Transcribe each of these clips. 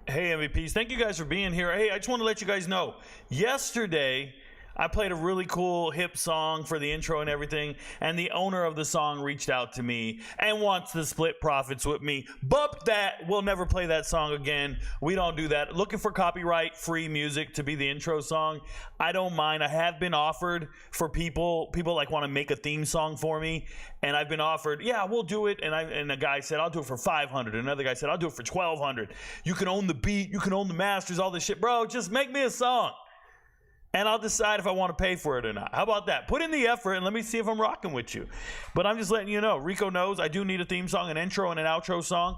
Hey, MVPs. Thank you guys for being here. Hey, I just want to let you guys know, yesterday I played a really cool hip song for the intro and everything, and the owner of the song reached out to me and wants to split profits with me. But that, we'll never play that song again. We don't do that. Looking for copyright-free music to be the intro song. I don't mind. I have been offered for people like want to make a theme song for me, and I've been offered, yeah, we'll do it. And a guy said, I'll do it for $500. Another guy said, I'll do it for $1,200. You can own the beat, you can own the masters, all this shit. Bro, just make me a song, and I'll decide if I want to pay for it or not. How about that? Put in the effort and let me see if I'm rocking with you. But I'm just letting you know, Rico knows I do need a theme song, an intro and an outro song.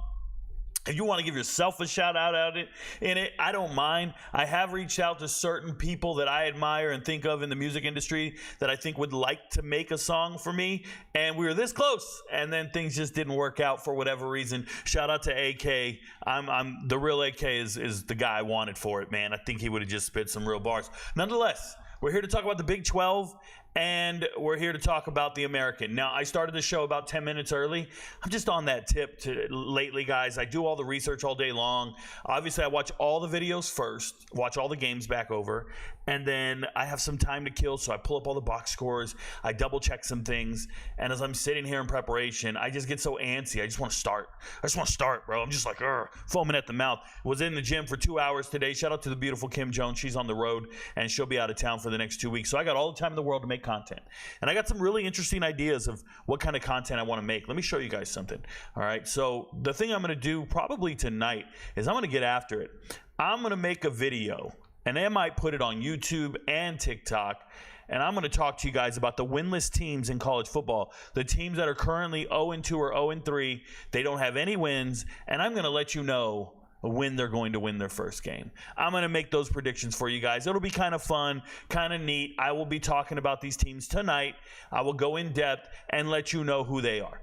If you want to give yourself a shout out in it, I don't mind. I have reached out to certain people that I admire and think of in the music industry that I think would like to make a song for me, and we were this close, and then things just didn't work out for whatever reason. Shout out to AK. I'm the real AK is the guy I wanted for it, man. I think he would have just spit some real bars. Nonetheless, we're here to talk about the Big 12, and we're here to talk about the American. Now, I started the show about 10 minutes early. I'm just on that tip lately, guys. I do all the research all day long. Obviously, I watch all the videos first, watch all the games back over, and then I have some time to kill, so I pull up all the box scores. I double-check some things, and as I'm sitting here in preparation, I just get so antsy. I just want to start. Bro. I'm just like, foaming at the mouth. Was in the gym for 2 hours today. Shout out to the beautiful Kim Jones. She's on the road, and she'll be out of town for the next 2 weeks. So I got all the time in the world to make content. And I got some really interesting ideas of what kind of content I want to make. Let me show you guys something. All right. So the thing I'm going to do probably tonight is I'm going to get after it. I'm going to make a video, and I might put it on YouTube and TikTok. And I'm going to talk to you guys about the winless teams in college football, the teams that are currently 0-2 or 0-3. They don't have any wins, and I'm going to let you know when they're going to win their first game. I'm going to make those predictions for you guys. It'll be kind of fun, kind of neat. I will be talking about these teams tonight. I will go in depth and let you know who they are.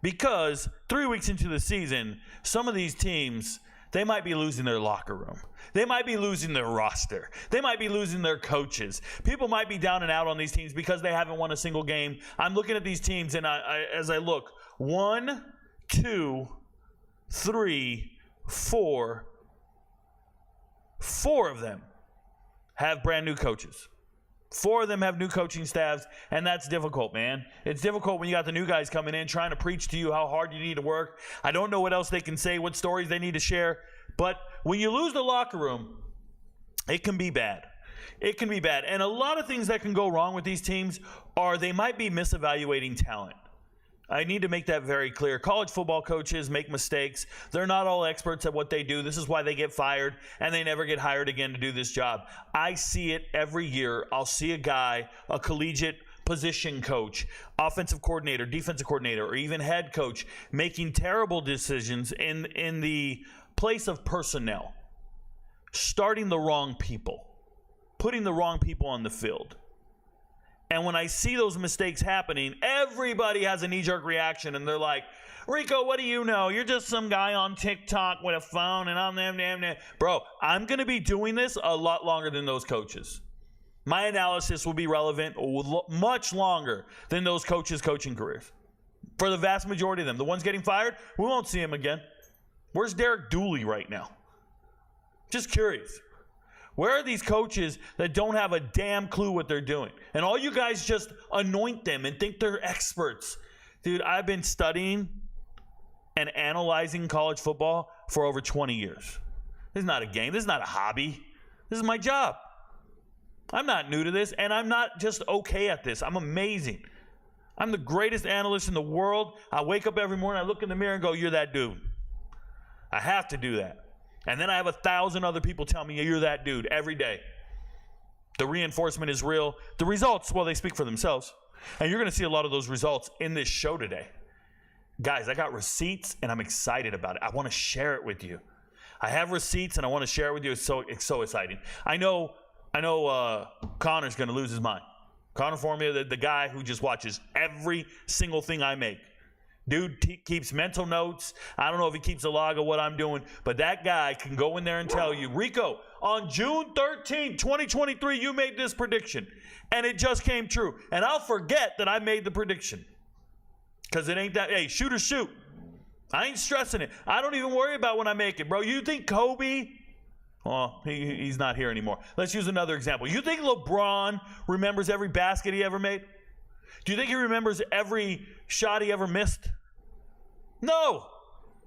Because 3 weeks into the season, some of these teams, they might be losing their locker room. They might be losing their roster. They might be losing their coaches. People might be down and out on these teams because they haven't won a single game. I'm looking at these teams, and as I look, 1, 2, 3, 4 of them have brand new coaches. 4 of them have new coaching staffs, and that's difficult, man. It's difficult when you got the new guys coming in trying to preach to you how hard you need to work. I don't know what else they can say, what stories they need to share, but when you lose the locker room, it can be bad. It can be bad, and a lot of things that can go wrong with these teams are they might be misevaluating talent. I need to make that very clear. College football coaches make mistakes. They're not all experts at what they do. This is why they get fired, and they never get hired again to do this job. I see it every year. I'll see a guy, a collegiate position coach, offensive coordinator, defensive coordinator, or even head coach making terrible decisions in the place of personnel, starting the wrong people, putting the wrong people on the field. And when I see those mistakes happening, everybody has a knee-jerk reaction, and they're like, Rico, what do you know? You're just some guy on TikTok with a phone, and I'm them. Bro, I'm going to be doing this a lot longer than those coaches. My analysis will be relevant much longer than those coaches' coaching careers. For the vast majority of them. The ones getting fired, we won't see them again. Where's Derek Dooley right now? Just curious. Where are these coaches that don't have a damn clue what they're doing? And all you guys just anoint them and think they're experts. Dude, I've been studying and analyzing college football for over 20 years. This is not a game. This is not a hobby. This is my job. I'm not new to this, and I'm not just okay at this. I'm amazing. I'm the greatest analyst in the world. I wake up every morning, I look in the mirror and go, you're that dude. I have to do that. And then I have 1,000 other people tell me, you're that dude, every day. The reinforcement is real. The results, well, they speak for themselves. And you're going to see a lot of those results in this show today. Guys, I got receipts, and I'm excited about it. I want to share it with you. I have receipts, and I want to share it with you. It's so exciting. I know Connor's going to lose his mind. Connor Formia, the guy who just watches every single thing I make. Dude keeps mental notes. I don't know if he keeps a log of what I'm doing, but that guy can go in there and tell you, Rico, on June 13, 2023, you made this prediction, and it just came true. And I'll forget that I made the prediction because it ain't that, hey, shoot or shoot. I ain't stressing it. I don't even worry about when I make it, bro. You think Kobe, well, he's not here anymore. Let's use another example. You think LeBron remembers every basket he ever made? Do you think he remembers every shot he ever missed? No.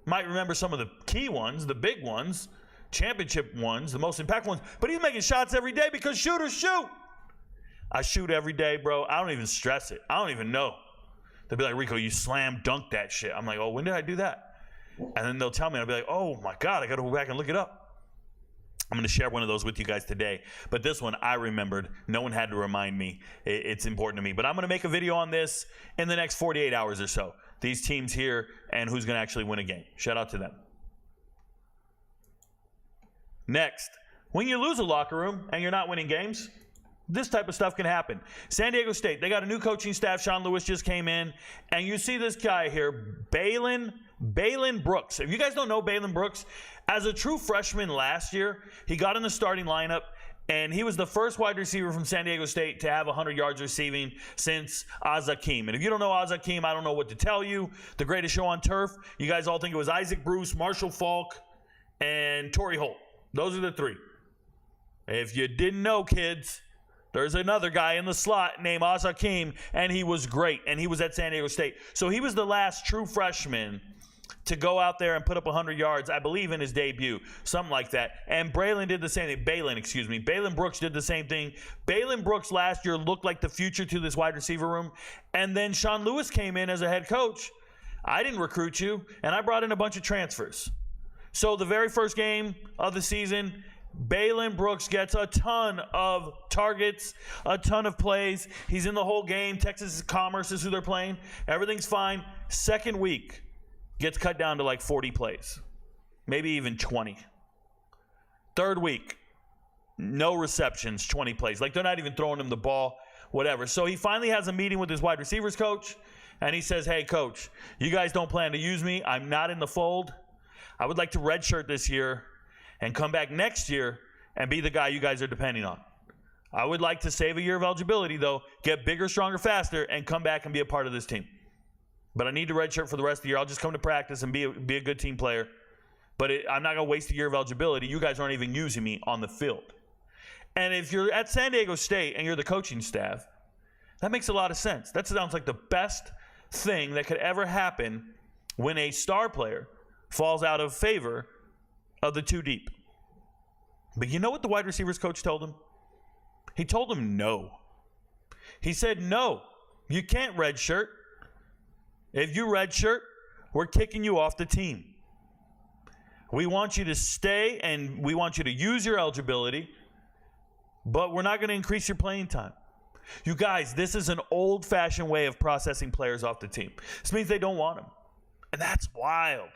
Might remember some of the key ones, the big ones, championship ones, the most impactful ones, but he's making shots every day because shooters shoot. I shoot every day, bro. I don't even stress it. I don't even know. They'll be like, Rico, you slam dunked that shit. I'm like, oh, when did I do that? And then they'll tell me, and I'll be like, oh my God, I got to go back and look it up. I'm going to share one of those with you guys today. But this one I remembered. No one had to remind me. It's important to me. But I'm going to make a video on this in the next 48 hours or so. These teams here and who's going to actually win a game. Shout out to them. Next, when you lose a locker room and you're not winning games, this type of stuff can happen. San Diego State, they got a new coaching staff. Sean Lewis just came in. And you see this guy here, Balin Brooks. If you guys don't know Balin Brooks, as a true freshman last year, he got in the starting lineup. And he was the first wide receiver from San Diego State to have 100 yards receiving since Azakim. And if you don't know Azakim, I don't know what to tell you. The greatest show on turf. You guys all think it was Isaac Bruce, Marshall Faulk, and Torrey Holt. Those are the three. If you didn't know, kids, there's another guy in the slot named Azakim, and he was great, and he was at San Diego State. So he was the last true freshman to go out there and put up 100 yards, I believe, in his debut, something like that. And Balin did the same thing. Balin Brooks did the same thing. Balin Brooks last year looked like the future to this wide receiver room. And then Sean Lewis came in as a head coach. I didn't recruit you, and I brought in a bunch of transfers. So the very first game of the season, Balin Brooks gets a ton of targets, a ton of plays. He's in the whole game. Texas Commerce is who they're playing. Everything's fine. Second week, gets cut down to like 40 plays, maybe even 20. Third week, no receptions, 20 plays. Like they're not even throwing him the ball, whatever. So he finally has a meeting with his wide receivers coach, and he says, hey, coach, you guys don't plan to use me. I'm not in the fold. I would like to redshirt this year and come back next year and be the guy you guys are depending on. I would like to save a year of eligibility, though, get bigger, stronger, faster, and come back and be a part of this team. But I need to redshirt for the rest of the year. I'll just come to practice and be a good team player. But I'm not going to waste a year of eligibility. You guys aren't even using me on the field. And if you're at San Diego State and you're the coaching staff, that makes a lot of sense. That sounds like the best thing that could ever happen when a star player falls out of favor of the too deep. But you know what the wide receivers coach told him? He told him no. He said, no, you can't redshirt. If you redshirt, we're kicking you off the team. We want you to stay and we want you to use your eligibility, but we're not going to increase your playing time. You guys, this is an old-fashioned way of processing players off the team. This means they don't want him. And that's wild.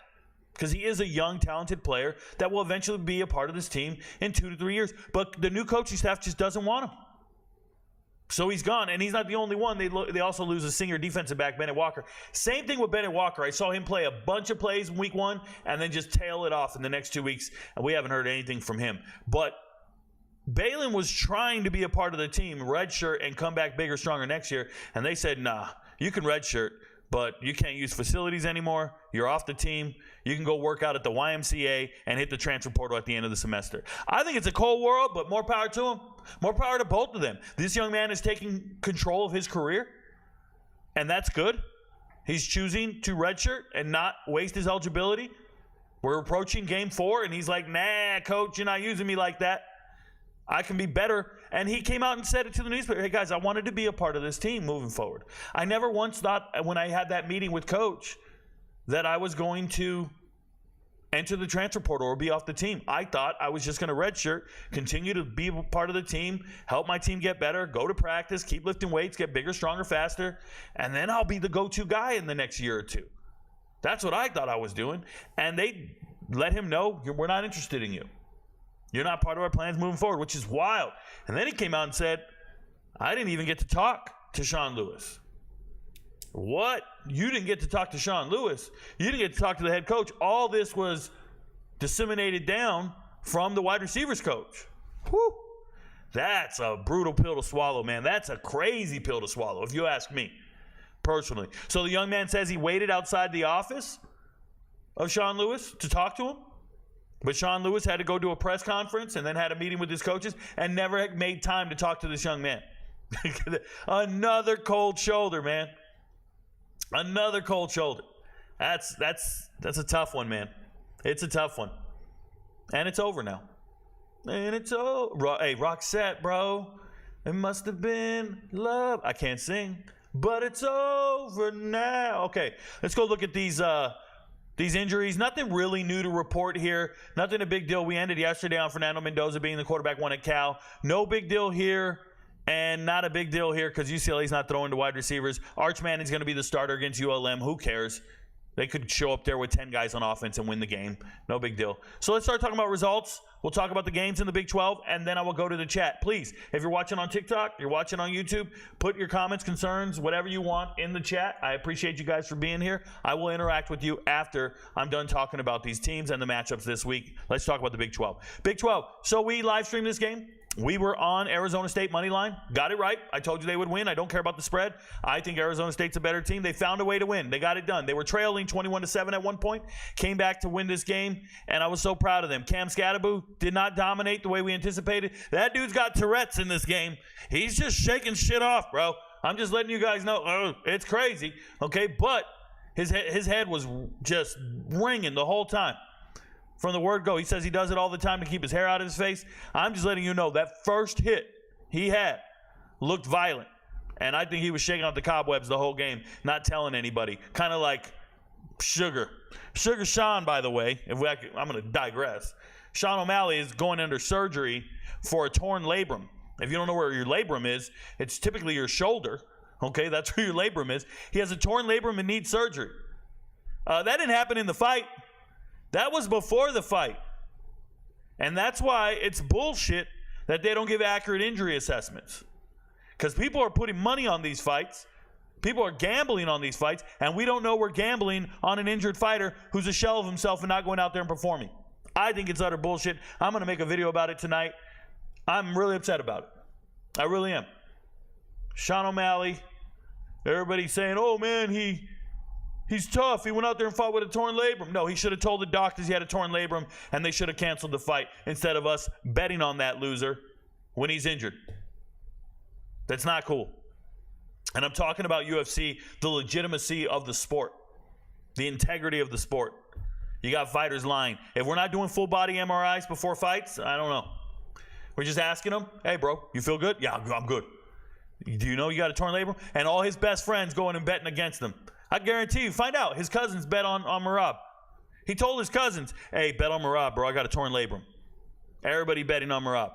Because he is a young, talented player that will eventually be a part of this team in 2 to 3 years. But the new coaching staff just doesn't want him. So he's gone, and he's not the only one. They also lose a senior defensive back, Bennett Walker. Same thing with Bennett Walker. I saw him play a bunch of plays in week 1 and then just tail it off in the next 2 weeks, and we haven't heard anything from him. But Balin was trying to be a part of the team, redshirt, and come back bigger, stronger next year, and they said, nah, you can redshirt, but you can't use facilities anymore. You're off the team. You can go work out at the YMCA and hit the transfer portal at the end of the semester. I think it's a cold world, but more power to him. More power to both of them. This young man is taking control of his career, and that's good. He's choosing to redshirt and not waste his eligibility. We're approaching game 4, and he's like, nah, coach, you're not using me like that. I can be better. And he came out and said it to the newspaper. Hey, guys, I wanted to be a part of this team moving forward. I never once thought when I had that meeting with Coach that I was going to enter the transfer portal or be off the team. I thought I was just going to redshirt, continue to be a part of the team, help my team get better, go to practice, keep lifting weights, get bigger, stronger, faster, and then I'll be the go-to guy in the next year or two. That's what I thought I was doing. And they let him know, we're not interested in you. You're not part of our plans moving forward, which is wild. And then he came out and said, I didn't even get to talk to Sean Lewis. What? You didn't get to talk to Sean Lewis. You didn't get to talk to the head coach. All this was disseminated down from the wide receivers coach. Whew. That's a brutal pill to swallow, man. That's a crazy pill to swallow, if you ask me personally. So the young man says he waited outside the office of Sean Lewis to talk to him. But Sean Lewis had to go to a press conference and then had a meeting with his coaches and never made time to talk to this young man. Another cold shoulder, man. Another cold shoulder. That's a tough one, man. It's a tough one. And it's over now. And it's over. Hey, Roxette, bro. It must have been love. I can't sing, but it's over now. Okay, let's go look at these injuries. Nothing really new to report here. Nothing a big deal. We ended yesterday on Fernando Mendoza being the quarterback one at Cal. No big deal here. And not a big deal here because UCLA's not throwing to wide receivers. Arch Manning's going to be the starter against ULM. Who cares? They could show up there with 10 guys on offense and win the game. No big deal. So let's start talking about results. We'll talk about the games in the Big 12, and then I will go to the chat. Please, if you're watching on TikTok, you're watching on YouTube, put your comments, concerns, whatever you want in the chat. I appreciate you guys for being here. I will interact with you after I'm done talking about these teams and the matchups this week. Let's talk about the Big 12. Big 12. So we live streamed this game. We were on Arizona State money line. Got it right. I told you they would win. I don't care about the spread. I think Arizona State's a better team. They found a way to win. They got it done. They were trailing 21-7 at one point. Came back to win this game, and I was so proud of them. Cam Scadaboo did not dominate the way we anticipated. That dude's got Tourette's in this game. He's just shaking shit off, bro. I'm just letting you guys know. It's crazy, okay? But his head was just ringing the whole time. From the word go, he says he does it all the time to keep his hair out of his face. I'm just letting you know that first hit he had looked violent. And I think he was shaking out the cobwebs the whole game, not telling anybody. Kind of like Sugar Sean, by the way. I'm going to digress. Sean O'Malley is going under surgery for a torn labrum. If you don't know where your labrum is, it's typically your shoulder. Okay, that's where your labrum is. He has a torn labrum and needs surgery. That didn't happen in the fight. That was before the fight. And that's why it's bullshit that they don't give accurate injury assessments. Because people are putting money on these fights. People are gambling on these fights. And we don't know we're gambling on an injured fighter who's a shell of himself and not going out there and performing. I think it's utter bullshit. I'm going to make a video about it tonight. I'm really upset about it. I really am. Sean O'Malley. Everybody's saying, oh, man, He's tough. He went out there and fought with a torn labrum. No, he should have told the doctors he had a torn labrum, and they should have canceled the fight instead of us betting on that loser when he's injured. That's not cool. And I'm talking about UFC, the legitimacy of the sport, the integrity of the sport. You got fighters lying. If we're not doing full body MRIs before fights, I don't know. We're just asking them, hey, bro, you feel good? Yeah, I'm good. Do you know you got a torn labrum? And all his best friends going and betting against him. I guarantee you, find out. His cousins bet on Merab. He told his cousins, hey, bet on Merab, bro. I got a torn labrum. Everybody betting on Merab.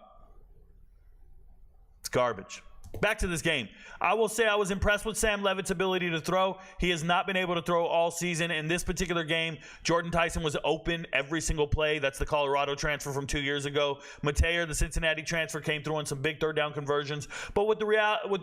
It's garbage. Back to this game. I will say I was impressed with Sam Levitt's ability to throw. He has not been able to throw all season. In this particular game, Jordan Tyson was open every single play. That's the Colorado transfer from 2 years ago. Mateer, the Cincinnati transfer, came through on some big third down conversions. But with the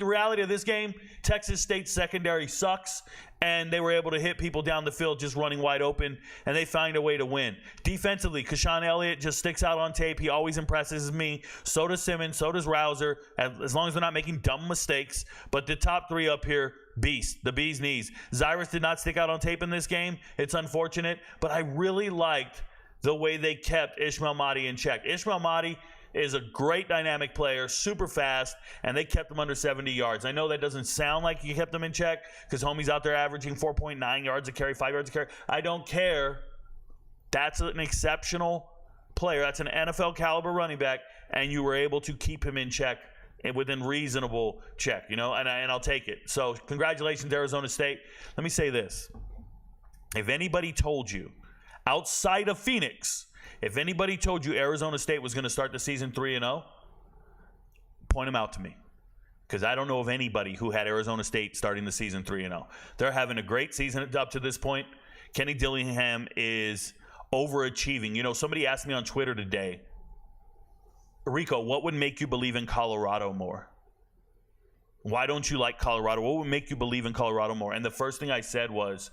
reality of this game, Texas State's secondary sucks, and they were able to hit people down the field just running wide open, and they find a way to win. Defensively, Kashawn Elliott just sticks out on tape. He always impresses me. So does Simmons. So does Rouser, as long as they're not making dumb mistakes. But the top three up here, beast, the bee's knees. Zyrus did not stick out on tape in this game. It's unfortunate, but I really liked the way they kept Ishmael Mahdi in check. Ishmael Mahdi is a great dynamic player, super fast, and they kept him under 70 yards. I know that doesn't sound like you kept him in check because homie's out there averaging 4.9 yards a carry, 5 yards a carry. I don't care. That's an exceptional player. That's an NFL caliber running back, and you were able to keep him in check within reasonable check, and I'll take it. So congratulations, Arizona State. Let me say this. If anybody told you, outside of Phoenix, if anybody told you Arizona State was going to start the season 3-0, point them out to me. Because I don't know of anybody who had Arizona State starting the season 3-0. They're having a great season up to this point. Kenny Dillingham is overachieving. Somebody asked me on Twitter today, Rico, what would make you believe in Colorado more? Why don't you like Colorado? What would make you believe in Colorado more? And the first thing I said was,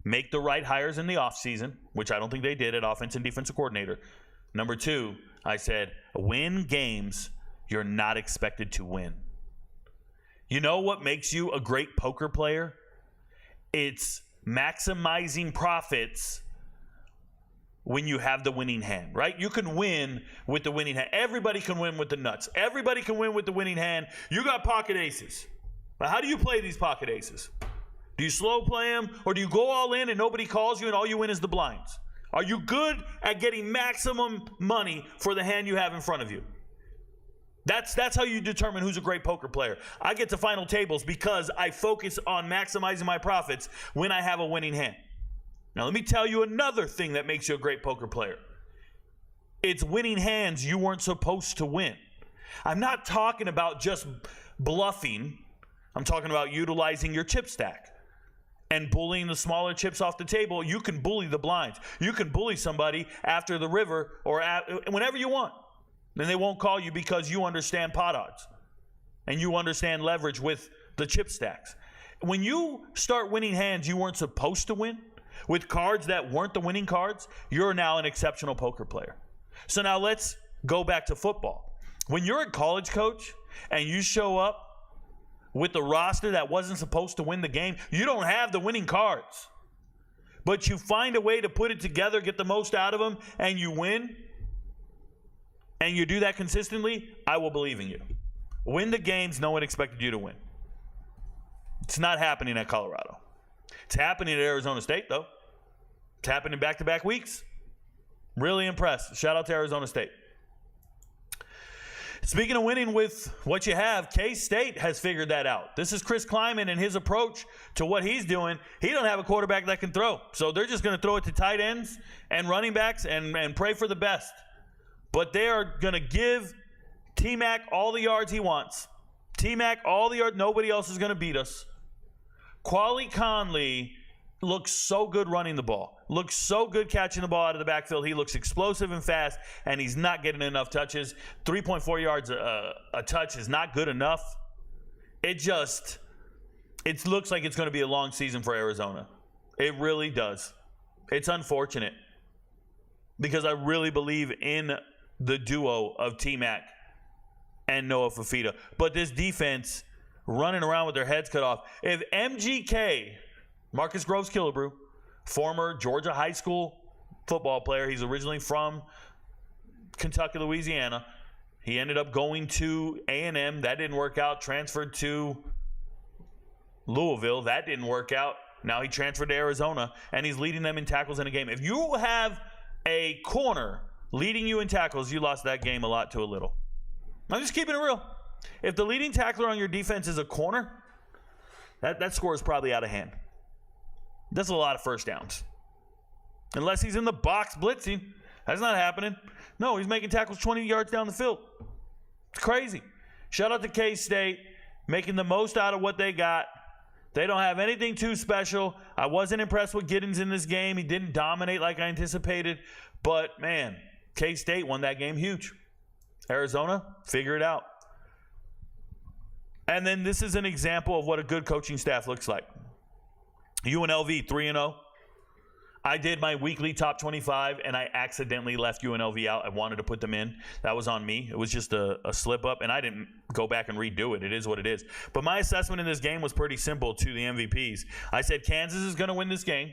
make the right hires in the offseason, which I don't think they did at offense and defensive coordinator. Number two, I said, win games you're not expected to win. You know what makes you a great poker player? It's maximizing profits when you have the winning hand, right? You can win with the winning hand. Everybody can win with the nuts. Everybody can win with the winning hand. You got pocket aces. But how do you play these pocket aces? Do you slow play them, or do you go all in and nobody calls you and all you win is the blinds? Are you good at getting maximum money for the hand you have in front of you? That's how you determine who's a great poker player. I get to final tables because I focus on maximizing my profits when I have a winning hand. Now, let me tell you another thing that makes you a great poker player. It's winning hands you weren't supposed to win. I'm not talking about just bluffing. I'm talking about utilizing your chip stack and bullying the smaller chips off the table. You can bully the blinds. You can bully somebody after the river or whenever you want. Then they won't call you because you understand pot odds and you understand leverage with the chip stacks. When you start winning hands you weren't supposed to win, with cards that weren't the winning cards, you're now an exceptional poker player. So now let's go back to football. When you're a college coach and you show up with the roster that wasn't supposed to win the game, you don't have the winning cards. But you find a way to put it together, get the most out of them, and you win, and you do that consistently, I will believe in you. Win the games no one expected you to win. It's not happening at Colorado. It's happening at Arizona State, though. It's happening back-to-back weeks. Really impressed. Shout out to Arizona State. Speaking of winning with what you have, K-State has figured that out. This is Chris Kleiman and his approach to what he's doing. He don't have a quarterback that can throw. So they're just going to throw it to tight ends and running backs and pray for the best. But they are going to give T-Mac all the yards he wants. T-Mac all the yards. Nobody else is going to beat us. Quali Conley looks so good running the ball. Looks so good catching the ball out of the backfield. He looks explosive and fast, and he's not getting enough touches. 3.4 yards a touch is not good enough. It looks like it's going to be a long season for Arizona. It really does. It's unfortunate because I really believe in the duo of T-Mac and Noah Fafita. But this defense running around with their heads cut off. If MGK, Marcus Groves Killebrew, former Georgia high school football player, he's originally from Kentucky, Louisiana. He ended up going to A&M. That didn't work out. Transferred to Louisville. That didn't work out. Now he transferred to Arizona, and he's leading them in tackles in a game. If you have a corner leading you in tackles, you lost that game a lot to a little. I'm just keeping it real. If the leading tackler on your defense is a corner, that score is probably out of hand. That's a lot of first downs. Unless he's in the box blitzing. That's not happening. No, he's making tackles 20 yards down the field. It's crazy. Shout out to K-State, making the most out of what they got. They don't have anything too special. I wasn't impressed with Giddens in this game. He didn't dominate like I anticipated. But, man, K-State won that game huge. Arizona, figure it out. And then this is an example of what a good coaching staff looks like. UNLV 3-0. I did my weekly top 25, and I accidentally left UNLV out. I wanted to put them in. That was on me. It was just a slip-up, and I didn't go back and redo it. It is what it is. But my assessment in this game was pretty simple to the MVPs. I said Kansas is going to win this game,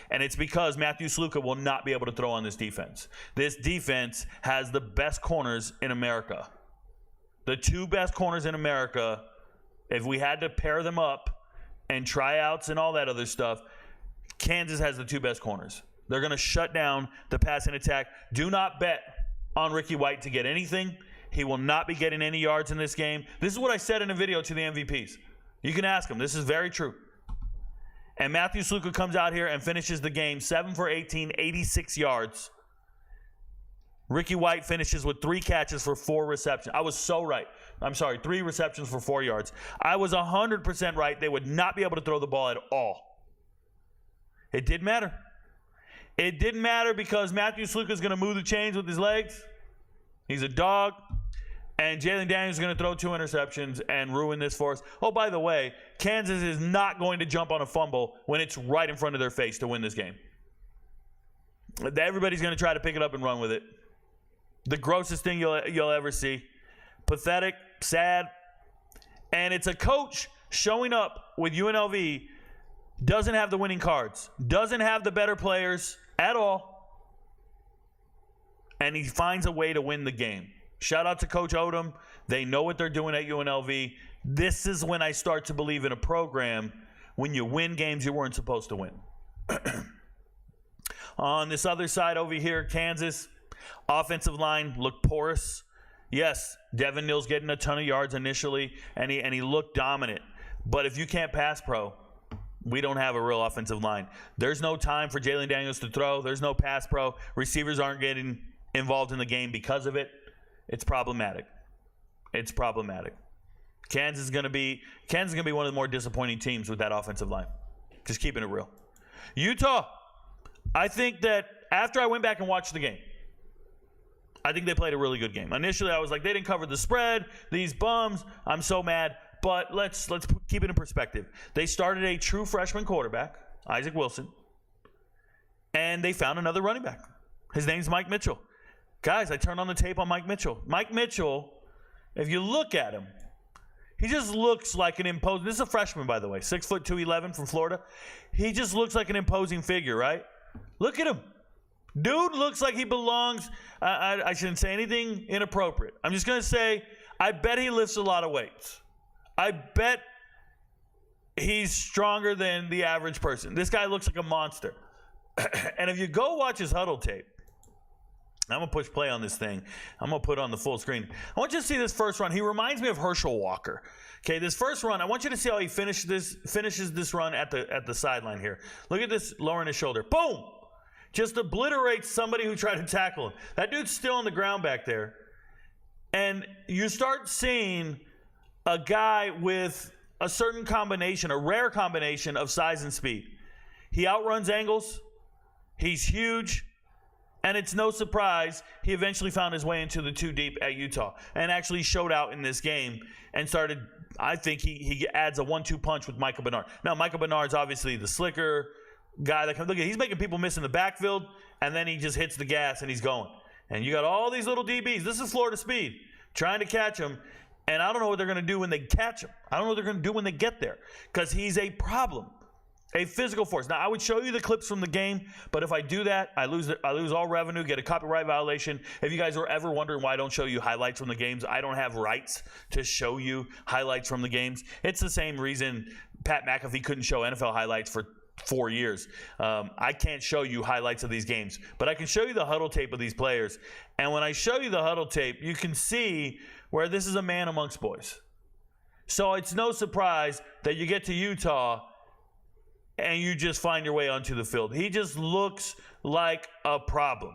and it's because Matthew Sluka will not be able to throw on this defense. This defense has the best corners in America. The two best corners in America, if we had to pair them up and tryouts and all that other stuff, Kansas has the two best corners. They're going to shut down the passing attack. Do not bet on Ricky White to get anything. He will not be getting any yards in this game. This is what I said in a video to the MVPs. You can ask them. This is very true. And Matthew Sluka comes out here and finishes the game 7 for 18, 86 yards. Ricky White finishes with 3 catches for 4 receptions. I was so right. 3 receptions for 4 yards. I was 100% right. They would not be able to throw the ball at all. It didn't matter. It didn't matter because Matthew Sluka is going to move the chains with his legs. He's a dog. And Jalen Daniels is going to throw 2 interceptions and ruin this for us. Oh, by the way, Kansas is not going to jump on a fumble when it's right in front of their face to win this game. Everybody's going to try to pick it up and run with it. The grossest thing you'll ever see. Pathetic, sad. And it's a coach showing up with UNLV, doesn't have the winning cards, doesn't have the better players at all, and he finds a way to win the game. Shout out to Coach Odom. They know what they're doing at UNLV. This is when I start to believe in a program when you win games you weren't supposed to win. On this other side over here, Kansas, offensive line looked porous. Yes, Devin Neal's getting a ton of yards initially, and he looked dominant. But if you can't pass pro, we don't have a real offensive line. There's no time for Jalen Daniels to throw. There's no pass pro. Receivers aren't getting involved in the game because of it. It's problematic. It's problematic. Kansas is going to be one of the more disappointing teams with that offensive line. Just keeping it real. Utah, I think that after I went back and watched the game, I think they played a really good game. Initially, I was like, they didn't cover the spread. These bums. I'm so mad. But let's keep it in perspective. They started a true freshman quarterback, Isaac Wilson, and they found another running back. His name's Mike Mitchell. Guys, I turned on the tape on Mike Mitchell. Mike Mitchell, if you look at him, he just looks like an imposing. This is a freshman, by the way, 6'2", 211 from Florida. He just looks like an imposing figure, right? Look at him. Dude looks like he belongs. I shouldn't say anything inappropriate. I'm just going to say, I bet he lifts a lot of weights. I bet he's stronger than the average person. This guy looks like a monster. And if you go watch his huddle tape, I'm going to push play on this thing. I'm going to put it on the full screen. I want you to see this first run. He reminds me of Herschel Walker. Okay, this first run, I want you to see how he finishes this run at the sideline here. Look at this lowering his shoulder. Boom! Just obliterates somebody who tried to tackle him. That dude's still on the ground back there. And you start seeing a guy with a certain combination, a rare combination of size and speed. He outruns angles. He's huge. And it's no surprise he eventually found his way into the two deep at Utah and actually showed out in this game and started, I think he adds a 1-2 punch with Micah Bernard. Now, Micah Bernard's obviously the slicker guy that can look at. He's making people miss in the backfield, and then he just hits the gas and he's going. And you got all these little DBs. This is Florida speed trying to catch him. And I don't know what they're going to do when they catch him. I don't know what they're going to do when they get there because he's a problem, a physical force. Now, I would show you the clips from the game, but if I do that, I lose all revenue, get a copyright violation. If you guys are ever wondering why I don't show you highlights from the games, I don't have rights to show you highlights from the games. It's the same reason Pat McAfee couldn't show NFL highlights for 4 years. I can't show you highlights of these games, but I can show you the huddle tape of these players. And when I show you the huddle tape, you can see where this is a man amongst boys. So it's no surprise that you get to Utah and you just find your way onto the field. He just looks like a problem.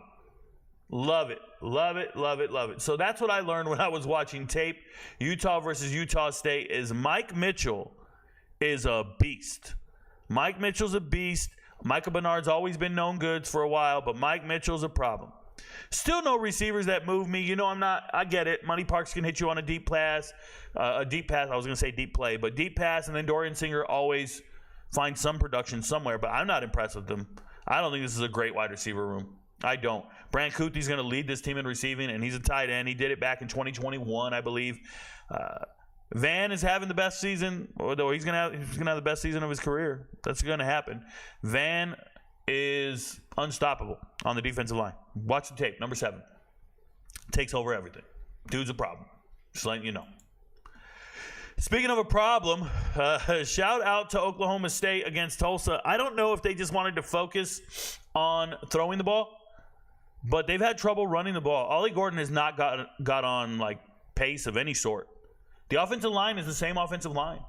Love it. Love it, love it, love it. So that's what I learned when I was watching tape. Utah versus Utah State is Mike Mitchell is a beast. Mike Mitchell's a beast. Micah Bernard's always been known goods for a while, but Mike Mitchell's a problem. Still no receivers that move me. You know, I get it. Money Parks can hit you on a deep pass. I was going to say deep play, but deep pass, and then Dorian Singer always finds some production somewhere, but I'm not impressed with them. I don't think this is a great wide receiver room. I don't. Brant Kuthe's going to lead this team in receiving, and he's a tight end. He did it back in 2021, I believe. Van is having the best season, or he's going to have the best season of his career. That's going to happen. Van is unstoppable on the defensive line. Watch the tape. Number 7. Takes over everything. Dude's a problem. Just letting you know. Speaking of a problem, shout out to Oklahoma State against Tulsa. I don't know if they just wanted to focus on throwing the ball, but they've had trouble running the ball. Ollie Gordon has not got on like pace of any sort. The offensive line is the same offensive line.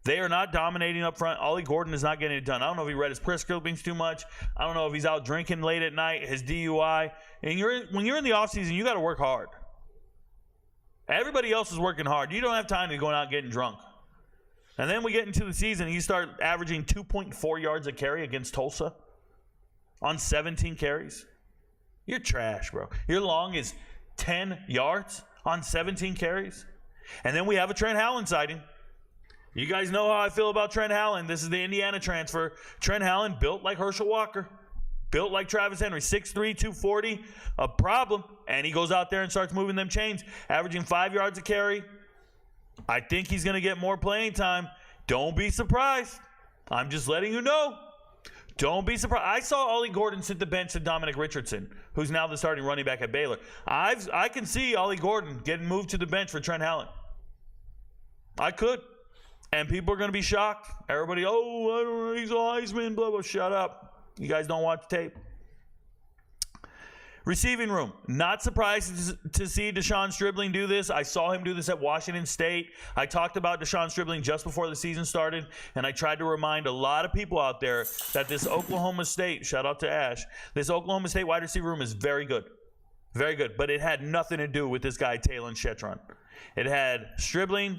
They are not dominating up front. Ollie Gordon is not getting it done. I don't know if he read his press clippings too much. I don't know if he's out drinking late at night, his DUI. And when you're in the offseason, you got to work hard. Everybody else is working hard. You don't have time to go out getting drunk. And then we get into the season, and you start averaging 2.4 yards a carry against Tulsa on 17 carries. You're trash, bro. Your long is 10 yards on 17 carries. And then we have a Trent Howland sighting. You guys know how I feel about Trent Howland. This is the Indiana transfer. Trent Howland built like Herschel Walker. Built like Travis Henry, 6'3", 240, a problem. And he goes out there and starts moving them chains, averaging 5 yards a carry. I think he's going to get more playing time. Don't be surprised. I'm just letting you know. Don't be surprised. I saw Ollie Gordon sit the bench to Dominic Richardson, who's now the starting running back at Baylor. I can see Ollie Gordon getting moved to the bench for Trent Hallen. I could. And people are going to be shocked. Everybody, oh, I don't know, he's a Heisman, blah, blah. Shut up. You guys don't watch tape. Receiving room. Not surprised to see Deshaun Stribling do this. I saw him do this at Washington State. I talked about Deshaun Stribling just before the season started, and I tried to remind a lot of people out there that this Oklahoma State, shout out to Ash, this Oklahoma State wide receiver room is very good. Very good. But it had nothing to do with this guy, Talon Shetron. It had Stribling,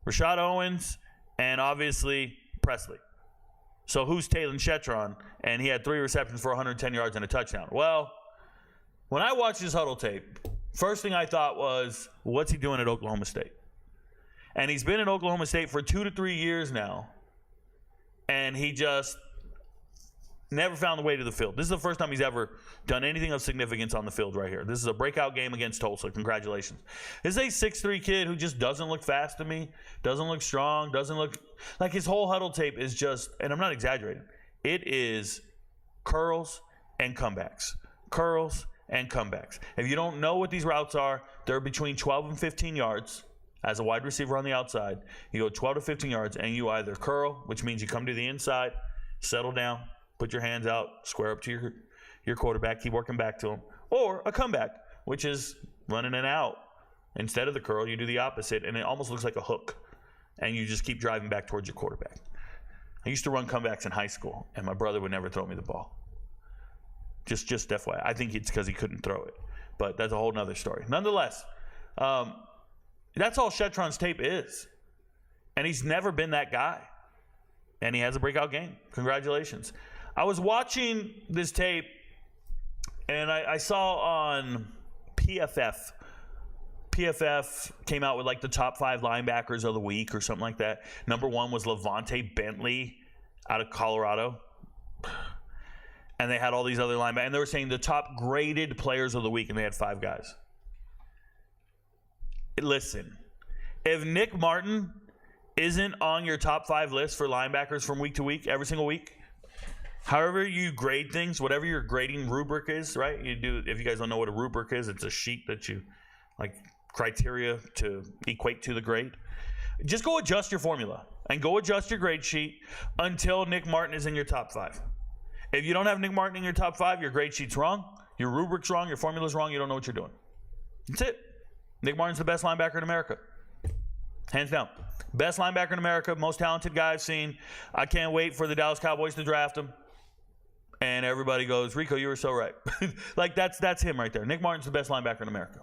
Rashad Owens, and obviously Presley. So who's Talon Shetron? And he had 3 receptions for 110 yards and a touchdown. Well, when I watched his huddle tape, first thing I thought was, what's he doing at Oklahoma State? And he's been in Oklahoma State for 2 to 3 years now, and he just never found the way to the field. This is the first time he's ever done anything of significance on the field right here. This is a breakout game against Tulsa. Congratulations. This is a 6'3 kid who just doesn't look fast to me, doesn't look strong, doesn't look like his whole huddle tape is just, and I'm not exaggerating, it is curls and comebacks. Curls and comebacks. If you don't know what these routes are, they're between 12 and 15 yards as a wide receiver on the outside. You go 12 to 15 yards, and you either curl, which means you come to the inside, settle down, put your hands out, square up to your quarterback, keep working back to him, or a comeback, which is running and out. Instead of the curl, you do the opposite, and it almost looks like a hook, and you just keep driving back towards your quarterback. I used to run comebacks in high school, and my brother would never throw me the ball. Just FYI. I think it's because he couldn't throw it. But that's a whole nother story. Nonetheless, that's all Shetron's tape is. And he's never been that guy. And he has a breakout game. Congratulations. I was watching this tape, and I saw on PFF. PFF came out with like the top 5 linebackers of the week or something like that. Number 1 was Levante Bentley out of Colorado. And they had all these other linebackers. And they were saying the top graded players of the week, and they had 5 guys. Listen, if Nick Martin isn't on your top 5 list for linebackers from week to week, every single week, however you grade things, whatever your grading rubric is, right? You do. If you guys don't know what a rubric is, it's a sheet that you, like, criteria to equate to the grade. Just go adjust your formula and go adjust your grade sheet until Nick Martin is in your top 5. If you don't have Nick Martin in your top 5, your grade sheet's wrong, your rubric's wrong, your formula's wrong, you don't know what you're doing. That's it. Nick Martin's the best linebacker in America. Hands down. Best linebacker in America, most talented guy I've seen. I can't wait for the Dallas Cowboys to draft him. And everybody goes, Rico, you were so right. Like, that's him right there. Nick Martin's the best linebacker in America.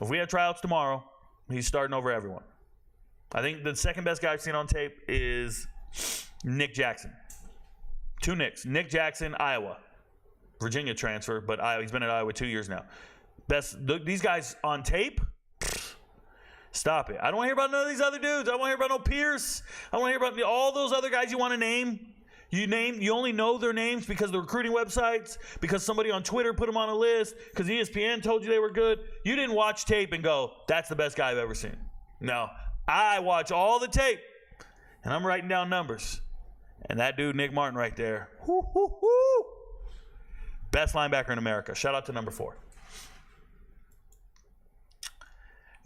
If we have tryouts tomorrow, he's starting over everyone. I think the second best guy I've seen on tape is Nick Jackson. 2 Nicks. Nick Jackson, Iowa. Virginia transfer, but he's been at Iowa 2 years now. These guys on tape? Stop it. I don't want to hear about none of these other dudes. I don't want to hear about no Pierce. I don't want to hear about all those other guys you want to name. You only know their names because of the recruiting websites, because somebody on Twitter put them on a list, because ESPN told you they were good. You didn't watch tape and go, that's the best guy I've ever seen. No. I watch all the tape, and I'm writing down numbers. And that dude, Nick Martin, right there. Woo, woo, woo. Best linebacker in America. Shout out to number 4.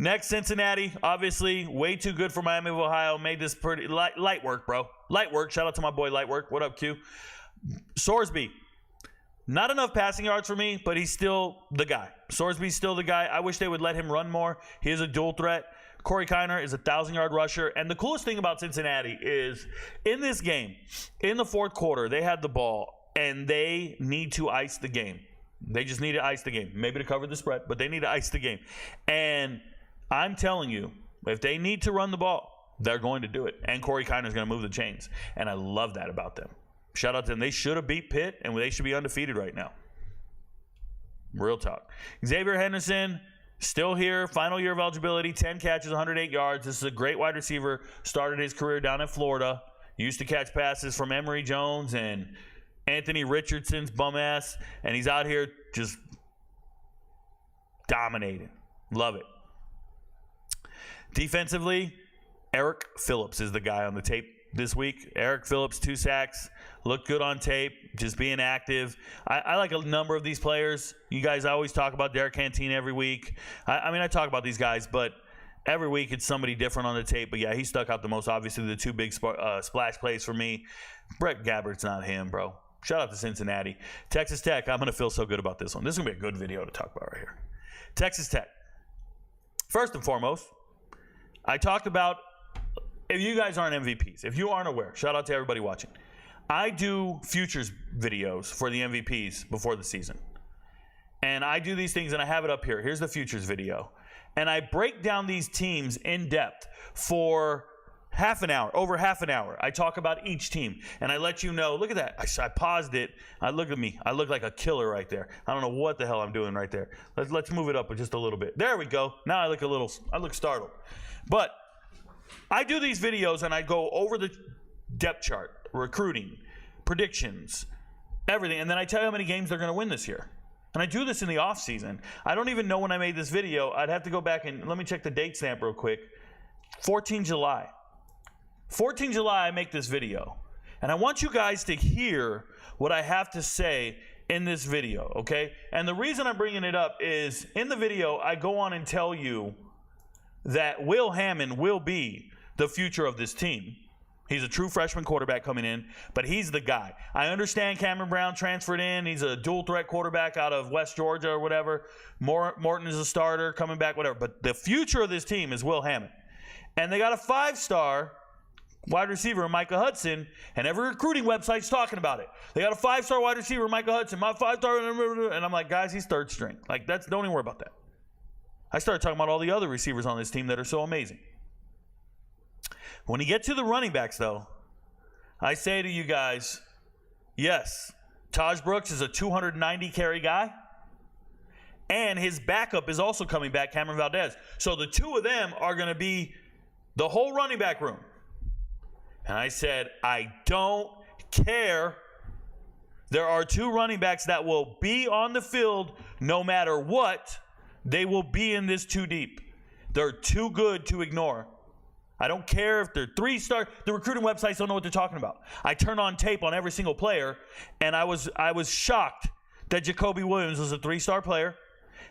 Next, Cincinnati. Obviously, way too good for Miami of Ohio. Made this pretty light work, bro. Light work. Shout out to my boy Light Work. What up, Q? Sorsby. Not enough passing yards for me, but he's still the guy. Sorsby's still the guy. I wish they would let him run more. He is a dual threat. Corey Kiner is a 1,000-yard rusher. And the coolest thing about Cincinnati is in this game, in the fourth quarter, they had the ball, and they need to ice the game. They just need to ice the game. Maybe to cover the spread, but they need to ice the game. And I'm telling you, if they need to run the ball, they're going to do it. And Corey Kiner is going to move the chains. And I love that about them. Shout out to them. They should have beat Pitt, and they should be undefeated right now. Real talk. Xavier Henderson, still here, final year of eligibility, 10 catches, 108 yards. This is a great wide receiver. Started his career down in Florida. Used to catch passes from Emory Jones and Anthony Richardson's bum ass. And he's out here just dominating. Love it. Defensively, Eric Phillips is the guy on the tape. this week. Eric Phillips, 2 sacks. Looked good on tape, just being active. I like a number of these players. You guys always talk about Derek Canteen every week. I mean, I talk about these guys, but every week it's somebody different on the tape. But, yeah, he stuck out the most. Obviously, the 2 big splash plays for me. Brett Gabbert's not him, bro. Shout out to Cincinnati. Texas Tech, I'm going to feel so good about this one. This is going to be a good video to talk about right here. Texas Tech. First and foremost, I talked about, if you guys aren't MVPs, if you aren't aware, shout out to everybody watching. I do futures videos for the MVPs before the season. And I do these things, and I have it up here. Here's the futures video. And I break down these teams in depth for half an hour, over half an hour. I talk about each team, and I let you know. Look at that. I paused it. Look at me. I look like a killer right there. I don't know what the hell I'm doing right there. Let's move it up just a little bit. There we go. Now I look startled. But I do these videos, and I go over the depth chart, recruiting, predictions, everything, and then I tell you how many games they're going to win this year. And I do this in the off season. I don't even know when I made this video. I'd have to go back and let me check the date stamp real quick. 14 July. 14 July I make this video. And I want you guys to hear what I have to say in this video, okay? And the reason I'm bringing it up is in the video I go on and tell you that Will Hammond will be the future of this team. He's a true freshman quarterback coming in, but he's the guy. I understand Cameron Brown transferred in. He's a dual-threat quarterback out of West Georgia or whatever. Morton is a starter coming back, whatever. But the future of this team is Will Hammond. And they got a 5-star wide receiver in Micah Hudson, and every recruiting website's talking about it. They got a 5-star wide receiver, Micah Hudson, my 5-star, and I'm like, guys, he's 3rd string. Like, don't even worry about that. I started talking about all the other receivers on this team that are so amazing. When you get to the running backs, though, I say to you guys, yes, Taj Brooks is a 290 carry guy, and his backup is also coming back, Cameron Valdez. So the 2 of them are going to be the whole running back room. And I said, I don't care. There are 2 running backs that will be on the field no matter what. They will be in this 2 deep. They're too good to ignore. I don't care if they're 3-star. The recruiting websites don't know what they're talking about. I turn on tape on every single player, and I was shocked that Jacoby Williams was a 3-star player.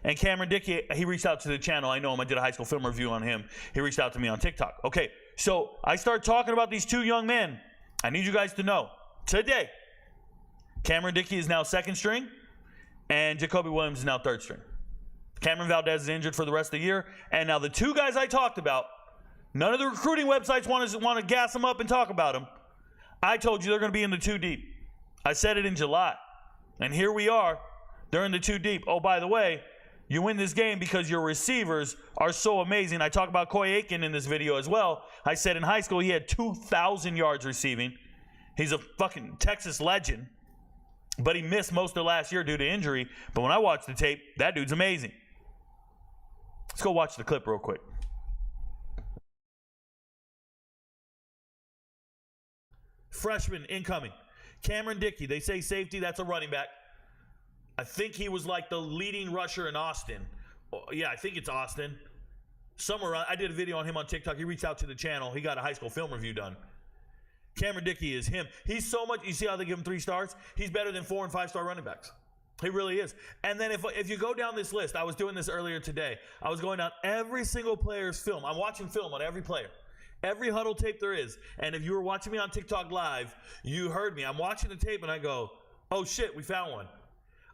And Cameron Dickey, he reached out to the channel. I know him. I did a high school film review on him. He reached out to me on TikTok. Okay, so I start talking about these 2 young men. I need you guys to know today, Cameron Dickey is now 2nd string, and Jacoby Williams is now 3rd string. Cameron Valdez is injured for the rest of the year. And now the 2 guys I talked about, none of the recruiting websites want to gas them up and talk about them. I told you they're going to be in the 2 deep. I said it in July. And here we are. They're in the 2 deep. Oh, by the way, you win this game because your receivers are so amazing. I talk about Coy Aiken in this video as well. I said in high school he had 2,000 yards receiving. He's a fucking Texas legend. But he missed most of last year due to injury. But when I watched the tape, that dude's amazing. Let's go watch the clip real quick. Freshman incoming. Cameron Dickey. They say safety. That's a running back. I think he was like the leading rusher in Austin. Yeah, I think it's Austin. Somewhere around. I did a video on him on TikTok. He reached out to the channel. He got a high school film review done. Cameron Dickey is him. He's so much. You see how they give him 3 stars? He's better than 4- and 5-star running backs. He really is. And then if you go down this list, I was doing this earlier today. I was going down every single player's film. I'm watching film on every player. Every huddle tape there is. And if you were watching me on TikTok live, you heard me. I'm watching the tape and I go, oh shit, we found one.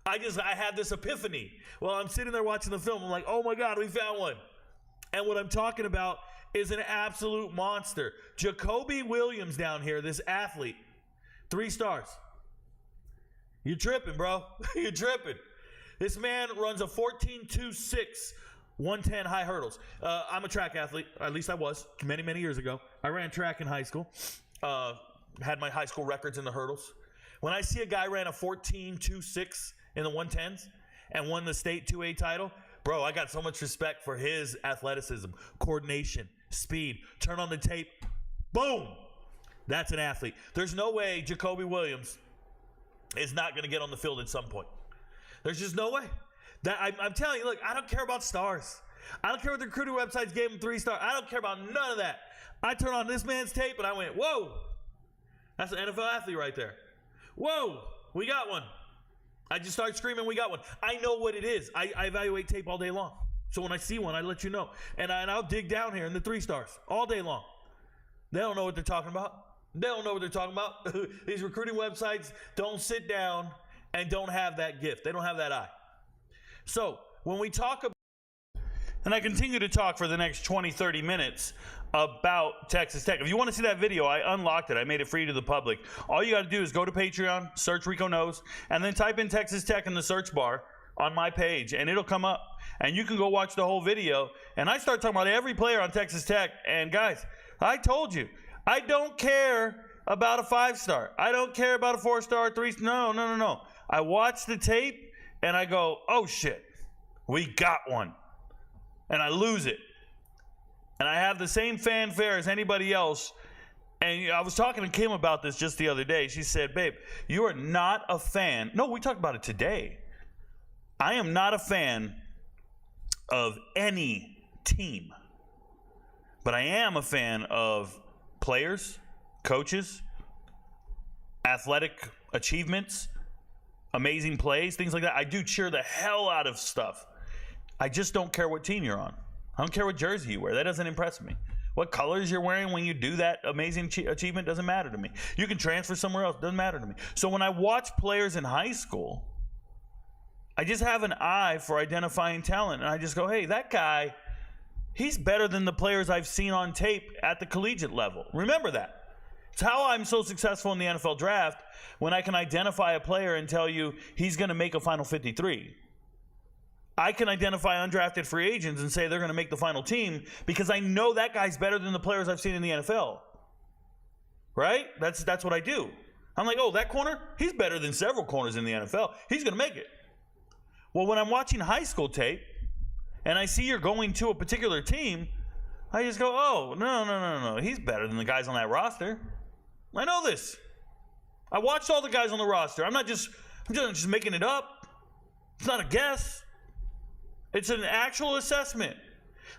I had this epiphany. Well, I'm sitting there watching the film. I'm like, oh my God, we found one. And what I'm talking about is an absolute monster. Jacoby Williams down here, this athlete, 3 stars. You're tripping, bro. You're tripping. This man runs a 14.26, 110 high hurdles. I'm a track athlete. At least I was many, many years ago. I ran track in high school. Had my high school records in the hurdles. When I see a guy ran a 14.26 in the 110s and won the state 2A title, bro, I got so much respect for his athleticism, coordination, speed. Turn on the tape. Boom. That's an athlete. There's no way Jacoby Williams is not going to get on the field at some point. There's just no way. I'm telling you, look, I don't care about stars. I don't care what the recruiting websites gave him 3 stars. I don't care about none of that. I turn on this man's tape and I went, whoa, That's an NFL athlete right there. Whoa, we got one. I just start screaming, we got one. I know what it is. I evaluate tape all day long. So when I see one, I let you know. And I'll dig down here in the 3 stars all day long. They don't know what they're talking about. They don't know what they're talking about. These recruiting websites don't sit down and don't have that gift. They don't have that eye. So when we talk about, and I continue to talk for the next 20, 30 minutes about Texas Tech. If you want to see that video, I unlocked it. I made it free to the public. All you got to do is go to Patreon, search RicoKnows, and then type in Texas Tech in the search bar on my page, and it'll come up. And you can go watch the whole video. And I start talking about every player on Texas Tech. And guys, I told you, I don't care about a 5-star. I don't care about a 4-star, 3. No. I watch the tape, and I go, oh, shit, we got one. And I lose it. And I have the same fanfare as anybody else. And I was talking to Kim about this just the other day. She said, babe, you are not a fan. No, we talked about it today. I am not a fan of any team. But I am a fan of players, coaches, athletic achievements, amazing plays, things like that. I do cheer the hell out of stuff. I just don't care what team you're on. I don't care what jersey you wear. That doesn't impress me. What colors you're wearing when you do that amazing achievement doesn't matter to me. You can transfer somewhere else. Doesn't matter to me. So when I watch players in high school, I just have an eye for identifying talent. And I just go, hey, that guy, he's better than the players I've seen on tape at the collegiate level. Remember that. It's how I'm so successful in the NFL draft, when I can identify a player and tell you he's going to make a final 53. I can identify undrafted free agents and say they're going to make the final team because I know that guy's better than the players I've seen in the NFL. Right? That's what I do. I'm like, oh, that corner? He's better than several corners in the NFL. He's going to make it. Well, when I'm watching high school tape and I see you're going to a particular team, I just go, oh, no. He's better than the guys on that roster. I know this. I watched all the guys on the roster. I'm just making it up. It's not a guess. It's an actual assessment.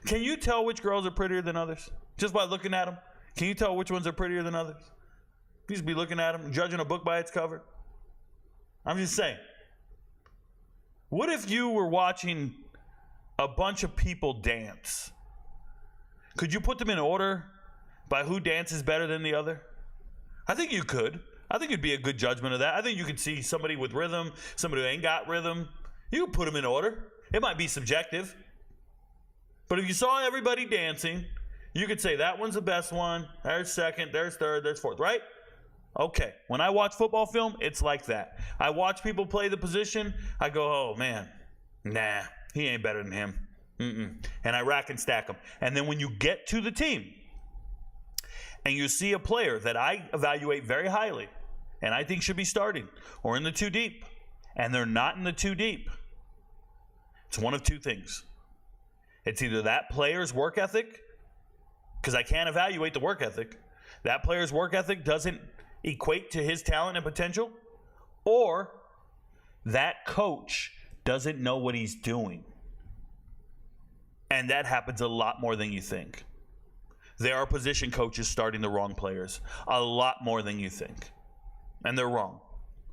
Can you tell which girls are prettier than others? Just by looking at them? Can you tell which ones are prettier than others? You just be looking at them, judging a book by its cover. I'm just saying. What if you were watching a bunch of people dance? Could you put them in order by who dances better than the other? I think you could. I think it'd be a good judgment of that. I think you could see somebody with rhythm, somebody who ain't got rhythm. You could put them in order. It might be subjective. But if you saw everybody dancing, you could say that one's the best one, there's second, there's third, there's fourth, right? Okay. When I watch football film, it's like that. I watch people play the position, I go, oh man, nah, he ain't better than him. And I rack and stack them. And then when you get to the team and you see a player that I evaluate very highly and I think should be starting or in the 2 deep, and they're not in the 2 deep, it's one of 2 things. It's either that player's work ethic, because I can't evaluate the work ethic. That player's work ethic doesn't equate to his talent and potential, or that coach doesn't know what he's doing. And that happens a lot more than you think. There are position coaches starting the wrong players a lot more than you think. And they're wrong.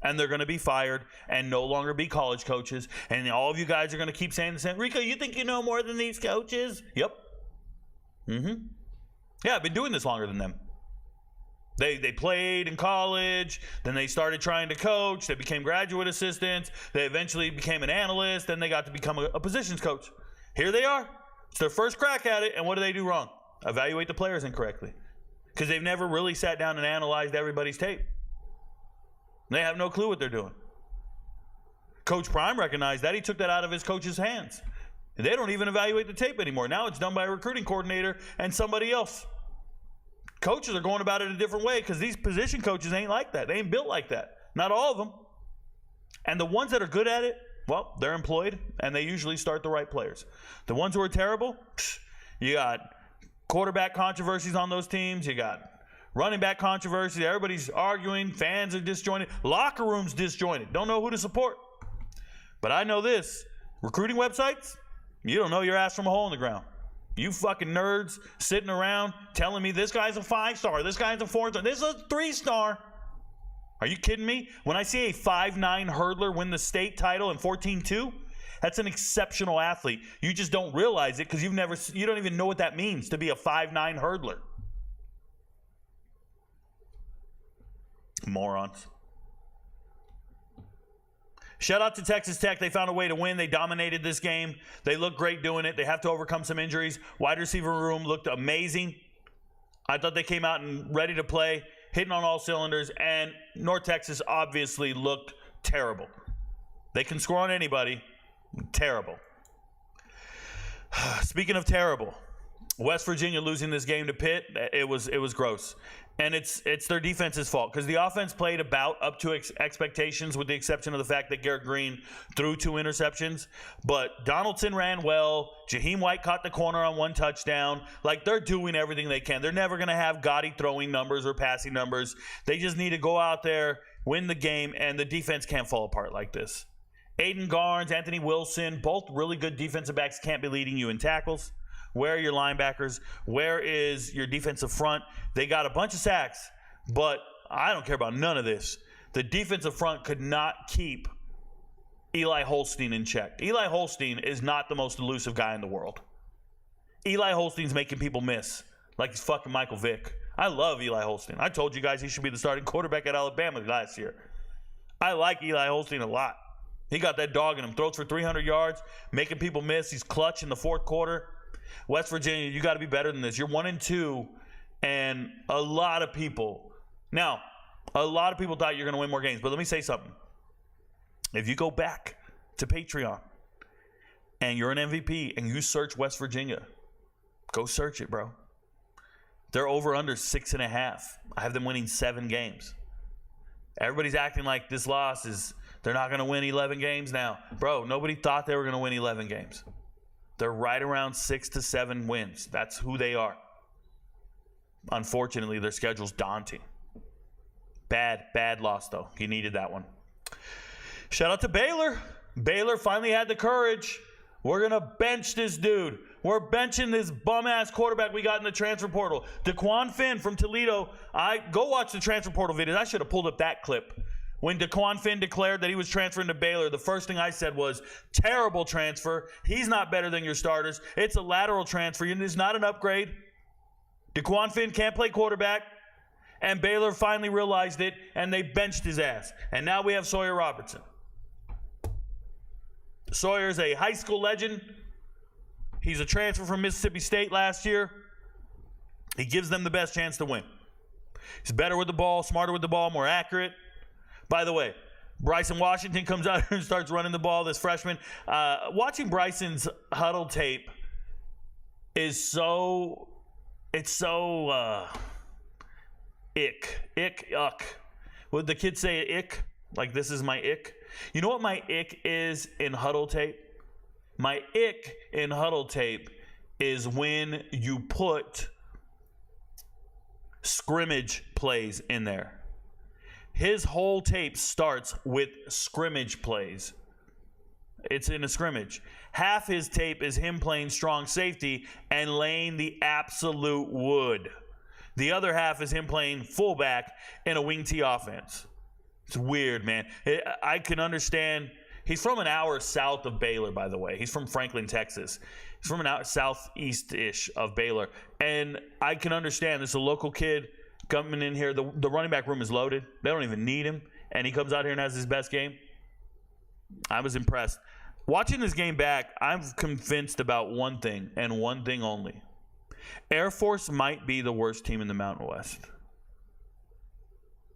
And they're going to be fired and no longer be college coaches. And all of you guys are going to keep saying the same. Rico, you think you know more than these coaches? Yep. Yeah, I've been doing this longer than them. They played in college, then they started trying to coach, they became graduate assistants, they eventually became an analyst, then they got to become a positions coach. Here they are. It's their first crack at it, and what do they do wrong? Evaluate the players incorrectly. Because they've never really sat down and analyzed everybody's tape. They have no clue what they're doing. Coach Prime recognized that. He took that out of his coach's hands. They don't even evaluate the tape anymore. Now it's done by a recruiting coordinator and somebody else. Coaches are going about it a different way because these position coaches ain't like that. They ain't built like that. Not all of them. And the ones that are good at it, well, they're employed and they usually start the right players. The ones who are terrible, you got quarterback controversies on those teams. You got running back controversy. Everybody's arguing. Fans are disjointed. Locker rooms disjointed. Don't know who to support. But I know this. Recruiting websites, you don't know your ass from a hole in the ground. You fucking nerds sitting around telling me this guy's a 5-star, this guy's a 4-star, this is a 3-star. Are you kidding me? When I see a 5'9" hurdler win the state title in 14-2, that's an exceptional athlete. You just don't realize it because you don't even know what that means to be a 5'9" hurdler. Morons. Shout out to Texas Tech. They found a way to win. They dominated this game. They look great doing it. They have to overcome some injuries. Wide receiver room looked amazing. I thought they came out and ready to play, hitting on all cylinders, and North Texas obviously looked terrible. They can score on anybody. Terrible. Speaking of terrible, West Virginia losing this game to Pitt, it was gross. And it's their defense's fault because the offense played about up to expectations with the exception of the fact that Garrett Green threw 2 interceptions. But Donaldson ran well. Jaheim White caught the corner on 1 touchdown. Like, they're doing everything they can. They're never going to have gaudy throwing numbers or passing numbers. They just need to go out there, win the game, and the defense can't fall apart like this. Aiden Garnes, Anthony Wilson, both really good defensive backs can't be leading you in tackles. Where are your linebackers? Where is your defensive front? They got a bunch of sacks, but I don't care about none of this. The defensive front could not keep Eli Holstein in check. Eli Holstein is not the most elusive guy in the world. Eli Holstein's making people miss like he's fucking Michael Vick. I love Eli Holstein. I told you guys he should be the starting quarterback at Alabama last year. I like Eli Holstein a lot. He got that dog in him. Throws for 300 yards, making people miss. He's clutch in the fourth quarter. West Virginia, you got to be better than this. You're 1-2, and a lot of people thought you're going to win more games. But let me say something. If you go back to Patreon and you're an MVP and you search West Virginia, go search it, bro. They're over under 6.5. I have them winning 7 games. Everybody's acting like this loss is they're not going to win 11 games now. Bro, nobody thought they were going to win 11 games. They're right around 6 to 7 wins. That's who they are. Unfortunately, their schedule's daunting. Bad loss, though. He needed that one. Shout out to Baylor. Baylor finally had the courage. We're going to bench this dude. We're benching this bum-ass quarterback we got in the transfer portal. DeQuan Finn from Toledo. Go watch the transfer portal videos. I should have pulled up that clip. When DeQuan Finn declared that he was transferring to Baylor, the first thing I said was, terrible transfer. He's not better than your starters. It's a lateral transfer. It's not an upgrade. DeQuan Finn can't play quarterback. And Baylor finally realized it, and they benched his ass. And now we have Sawyer Robertson. Sawyer's a high school legend. He's a transfer from Mississippi State last year. He gives them the best chance to win. He's better with the ball, smarter with the ball, more accurate. By the way, Bryson Washington comes out and starts running the ball, this freshman. Watching Bryson's huddle tape is so uck. Would the kids say ick? Like, this is my ick? You know what my ick is in huddle tape? My ick in huddle tape is when you put scrimmage plays in there. His whole tape starts with scrimmage plays. It's in a scrimmage. Half his tape is him playing strong safety and laying the absolute wood. The other half is him playing fullback in a wing T offense. It's weird, man. I can understand. He's from an hour south of Baylor, by the way. He's from Franklin, Texas. He's from an hour southeast-ish of Baylor. And I can understand. This is a local kid coming in here. The running back room is loaded. They don't even need him. And he comes out here and has his best game. I was impressed. Watching this game back, I'm convinced about one thing and one thing only. Air Force might be the worst team in the Mountain West.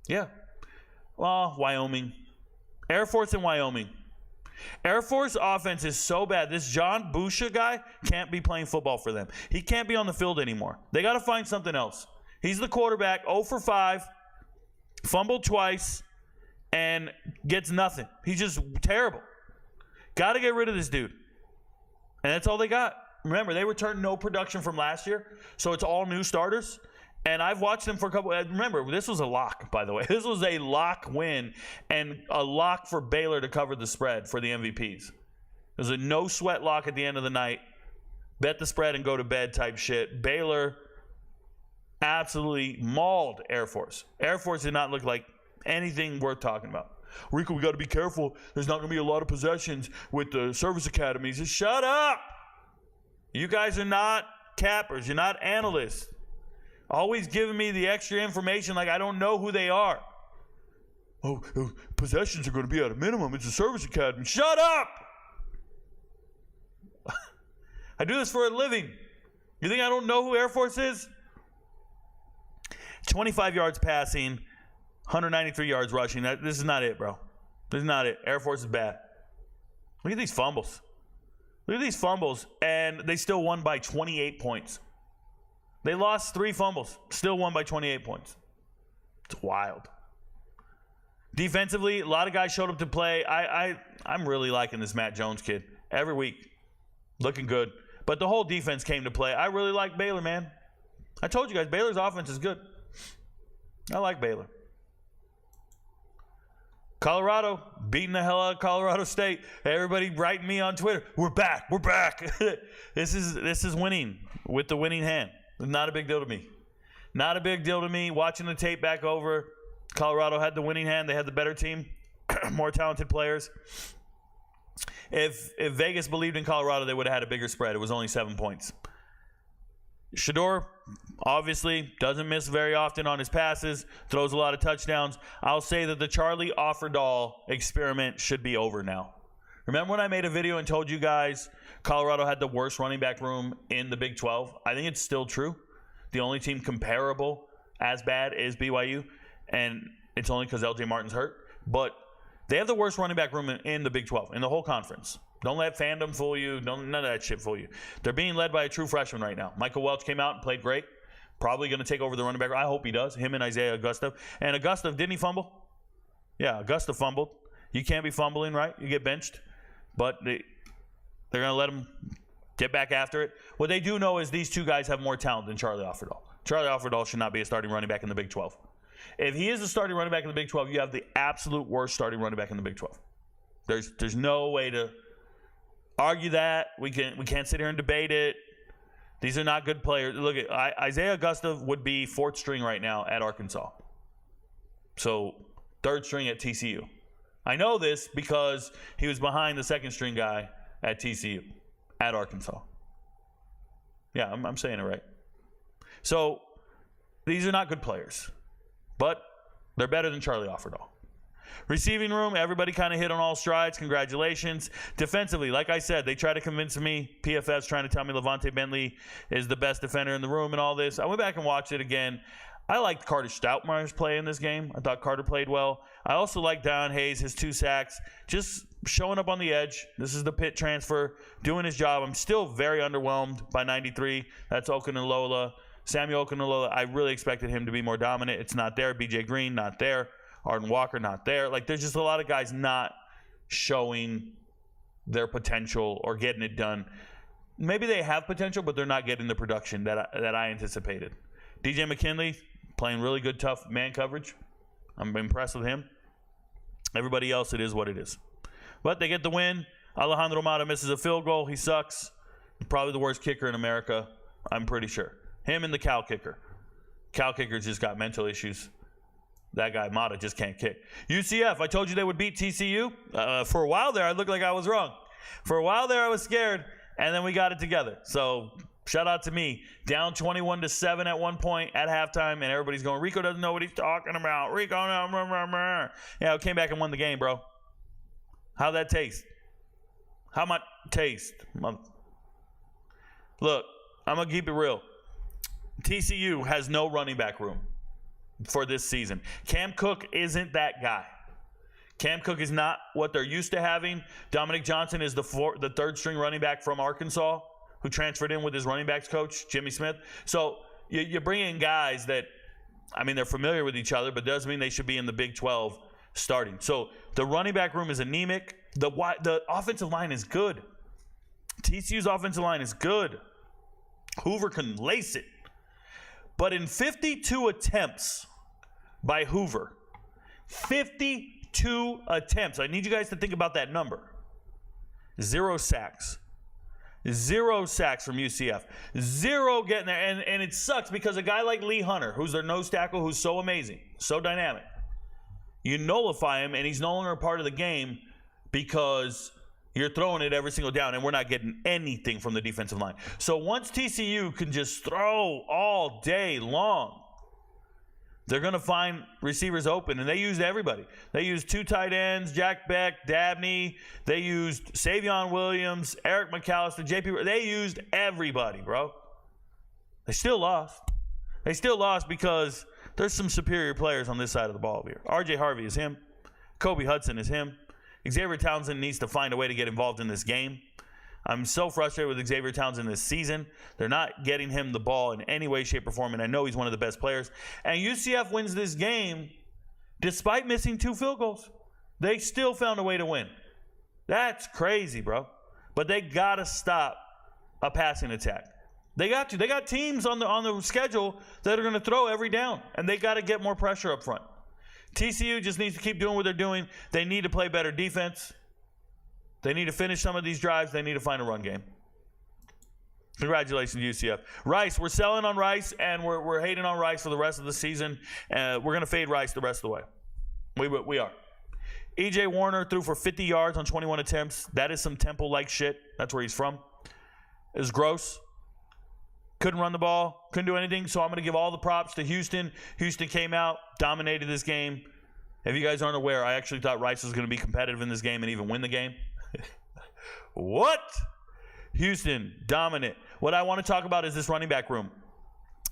Yeah. Well, Wyoming. Air Force and Wyoming. Air Force offense is so bad. This John Busha guy can't be playing football for them. He can't be on the field anymore. They got to find something else. He's the quarterback, 0 for 5, fumbled twice, and gets nothing. He's just terrible. Got to get rid of this dude. And that's all they got. Remember, they returned no production from last year, so it's all new starters. And I've watched them for a couple. Remember, this was a lock, by the way. This was a lock win and a lock for Baylor to cover the spread for the MVPs. It was a no-sweat lock at the end of the night. Bet the spread and go to bed type shit. Baylor absolutely mauled Air Force. Air Force did not look like anything worth talking about. Rico, we got to be careful. There's not going to be a lot of possessions with the service academies. Just shut up. You guys are not cappers. You're not analysts. Always giving me the extra information like I don't know who they are. Oh, possessions are going to be at a minimum. It's a service academy. Shut up. I do this for a living. You think I don't know who Air Force is? 25 yards passing, 193 yards rushing. This is not it, bro. This is not it. Air Force is bad. Look at these fumbles. Look at these fumbles, and they still won by 28 points. They lost 3 fumbles, still won by 28 points. It's wild. Defensively, a lot of guys showed up to play. I'm really liking this Matt Jones kid. Every week, looking good. But the whole defense came to play. I really like Baylor, man. I told you guys, Baylor's offense is good. I like Baylor. Colorado, beating the hell out of Colorado State. Everybody writing me on Twitter. We're back. We're back. This is winning with the winning hand. Not a big deal to me. Not a big deal to me. Watching the tape back over, Colorado had the winning hand. They had the better team, more talented players. If Vegas believed in Colorado, they would have had a bigger spread. It was only 7 points. Shedeur, obviously, doesn't miss very often on his passes, throws a lot of touchdowns. I'll say that the Charlie Offerdahl experiment should be over now. Remember when I made a video and told you guys Colorado had the worst running back room in the Big 12? I think it's still true. The only team comparable as bad is BYU, and it's only because LJ Martin's hurt. But they have the worst running back room in the Big 12, in the whole conference. Don't let fandom fool you. None of that shit fool you. They're being led by a true freshman right now. Michael Welch came out and played great. Probably going to take over the running back. I hope he does. Him and Isaiah Augusta. And Augusta, didn't he fumble? Yeah, Augusta fumbled. You can't be fumbling, right? You get benched. But they're going to let him get back after it. What they do know is these two guys have more talent than Charlie Offerdahl. Charlie Offerdahl should not be a starting running back in the Big 12. If he is a starting running back in the Big 12, you have the absolute worst starting running back in the Big 12. There's no way to argue that. We can't sit here and debate it. These are not good players. Look at Isaiah Augusta would be 4th string right now at Arkansas. So 3rd string at TCU. I know this because he was behind the 2nd string guy at TCU at Arkansas. Yeah, I'm saying it right. So these are not good players, but they're better than Charlie Offerdahl. Receiving room, everybody kind of hit on all strides. Congratulations. Defensively, like I said, they try to convince me, PFF's trying to tell me Levante Bentley is the best defender in the room and all this. I went back and watched it again. I liked Carter Stoutmire's play in this game. I thought Carter played well. I also liked Don Hayes, his 2 sacks, just showing up on the edge. This is the Pitt transfer, doing his job. I'm still very underwhelmed by 93. That's Okunalola. Samuel Okunalola, I really expected him to be more dominant. It's not there. BJ Green, not there. Arden Walker, not there. Like, there's just a lot of guys not showing their potential or getting it done. Maybe they have potential, but they're not getting the production that I anticipated. DJ McKinley playing really good, tough man coverage. I'm impressed with him. Everybody else, it is what it is. But they get the win. Alejandro Mata misses a field goal. He sucks. Probably the worst kicker in America, I'm pretty sure. Him and the Cal kicker. Cal kicker's just got mental issues. That guy, Mata, just can't kick. UCF, I told you they would beat TCU. For a while there, I looked like I was wrong. For a while there, I was scared, and then we got it together. So, shout out to me. Down 21-7 at one point at halftime, and everybody's going, Rico doesn't know what he's talking about. Rico, no. Yeah, I came back and won the game, bro. How'd that taste? How much taste? Look, I'm going to keep it real. TCU has no running back room for this season. Cam Cook isn't that guy. Cam Cook is not what they're used to having. Dominic Johnson is the 3rd string running back from Arkansas who transferred in with his running backs coach, Jimmy Smith. So you bring in guys that, I mean, they're familiar with each other, but doesn't mean they should be in the Big 12 starting. So the running back room is anemic. The offensive line is good. TCU's offensive line is good. Hoover can lace it. But in 52 attempts by Hoover, 52 attempts. I need you guys to think about that number. 0 sacks. 0 sacks from UCF. 0 getting there. And it sucks because a guy like Lee Hunter, who's their nose tackle, who's so amazing, so dynamic, You nullify him, and he's no longer a part of the game because you're throwing it every single down, and we're not getting anything from the defensive line. So once TCU can just throw all day long, they're going to find receivers open, and they used everybody. They used 2 tight ends, Jack Beck, Dabney. They used Savion Williams, Eric McAllister, JP. They used everybody, bro. They still lost. They still lost because there's some superior players on this side of the ball here. R.J. Harvey is him. Kobe Hudson is him. Xavier Townsend needs to find a way to get involved in this game. I'm so frustrated with Xavier Townsend this season. They're not getting him the ball in any way, shape, or form, and I know he's one of the best players. And UCF wins this game despite missing 2 field goals. They still found a way to win. That's crazy, bro. But they got to stop a passing attack. They got to. They got teams on the schedule that are going to throw every down, and they got to get more pressure up front. TCU just needs to keep doing what they're doing. They need to play better defense. They need to finish some of these drives. They need to find a run game. Congratulations, UCF. Rice, we're selling on Rice, and we're hating on Rice for the rest of the season. We're going to fade Rice the rest of the way. We are. E.J. Warner threw for 50 yards on 21 attempts. That is some Temple-like shit. That's where he's from. It was gross. Couldn't run the ball. Couldn't do anything. So I'm going to give all the props to Houston. Houston came out, dominated this game. If you guys aren't aware, I actually thought Rice was going to be competitive in this game and even win the game. What? Houston, dominant. What I want to talk about is this running back room.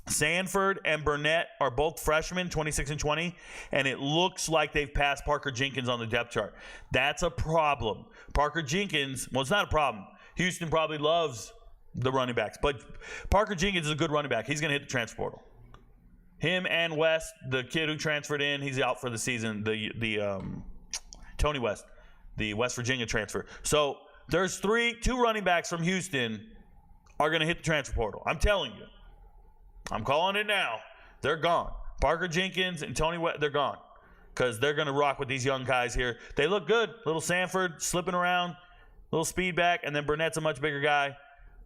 Sanford and Burnett are both freshmen, 26 and 20, and it looks like they've passed Parker Jenkins on the depth chart. That's a problem. Parker Jenkins, well, it's not a problem. Houston probably loves the running backs, but Parker Jenkins is a good running back. He's going to hit the transfer portal. Him and West, the kid who transferred in, he's out for the season. Tony West, the West Virginia transfer. So there's 2 running backs from Houston are going to hit the transfer portal. I'm telling you. I'm calling it now. They're gone. Parker Jenkins and Tony West, they're gone because they're going to rock with these young guys here. They look good. Little Sanford slipping around, little speed back, and then Burnett's a much bigger guy.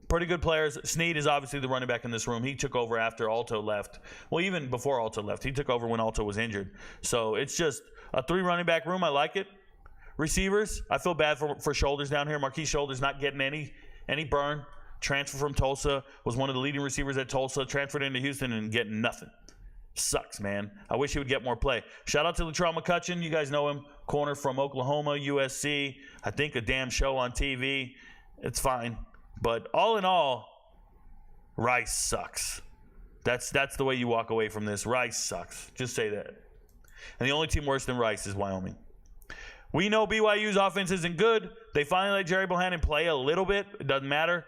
Pretty good players. Snead is obviously the running back in this room. He took over after Alto left. Well, even before Alto left. He took over when Alto was injured. So it's just a 3 running back room. I like it. Receivers, I feel bad for Shoulders down here. Marquise Shoulders not getting any burn. Transfer from Tulsa. Was one of the leading receivers at Tulsa. Transferred into Houston and getting nothing. Sucks, man. I wish he would get more play. Shout out to Latrell McCutcheon. You guys know him. Corner from Oklahoma, USC. I think a damn show on TV. It's fine. But all in all, Rice sucks. That's the way you walk away from this. Rice sucks. Just say that. And the only team worse than Rice is Wyoming. We know BYU's offense isn't good. They finally let Jerry Bohannon play a little bit. It doesn't matter.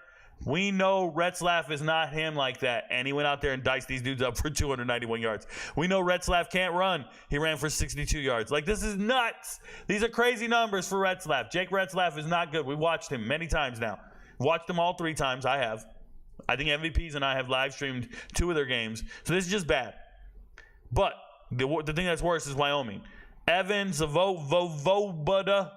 We know Retzlaff is not him like that. And he went out there and diced these dudes up for 291 yards. We know Retzlaff can't run. He ran for 62 yards. Like, this is nuts. These are crazy numbers for Retzlaff. Jake Retzlaff is not good. We've watched him many times now. Watched them all 3 times. I have. I think MVPs and I have live streamed 2 of their games. So this is just bad. But the thing that's worse is Wyoming. Evans, Vovoda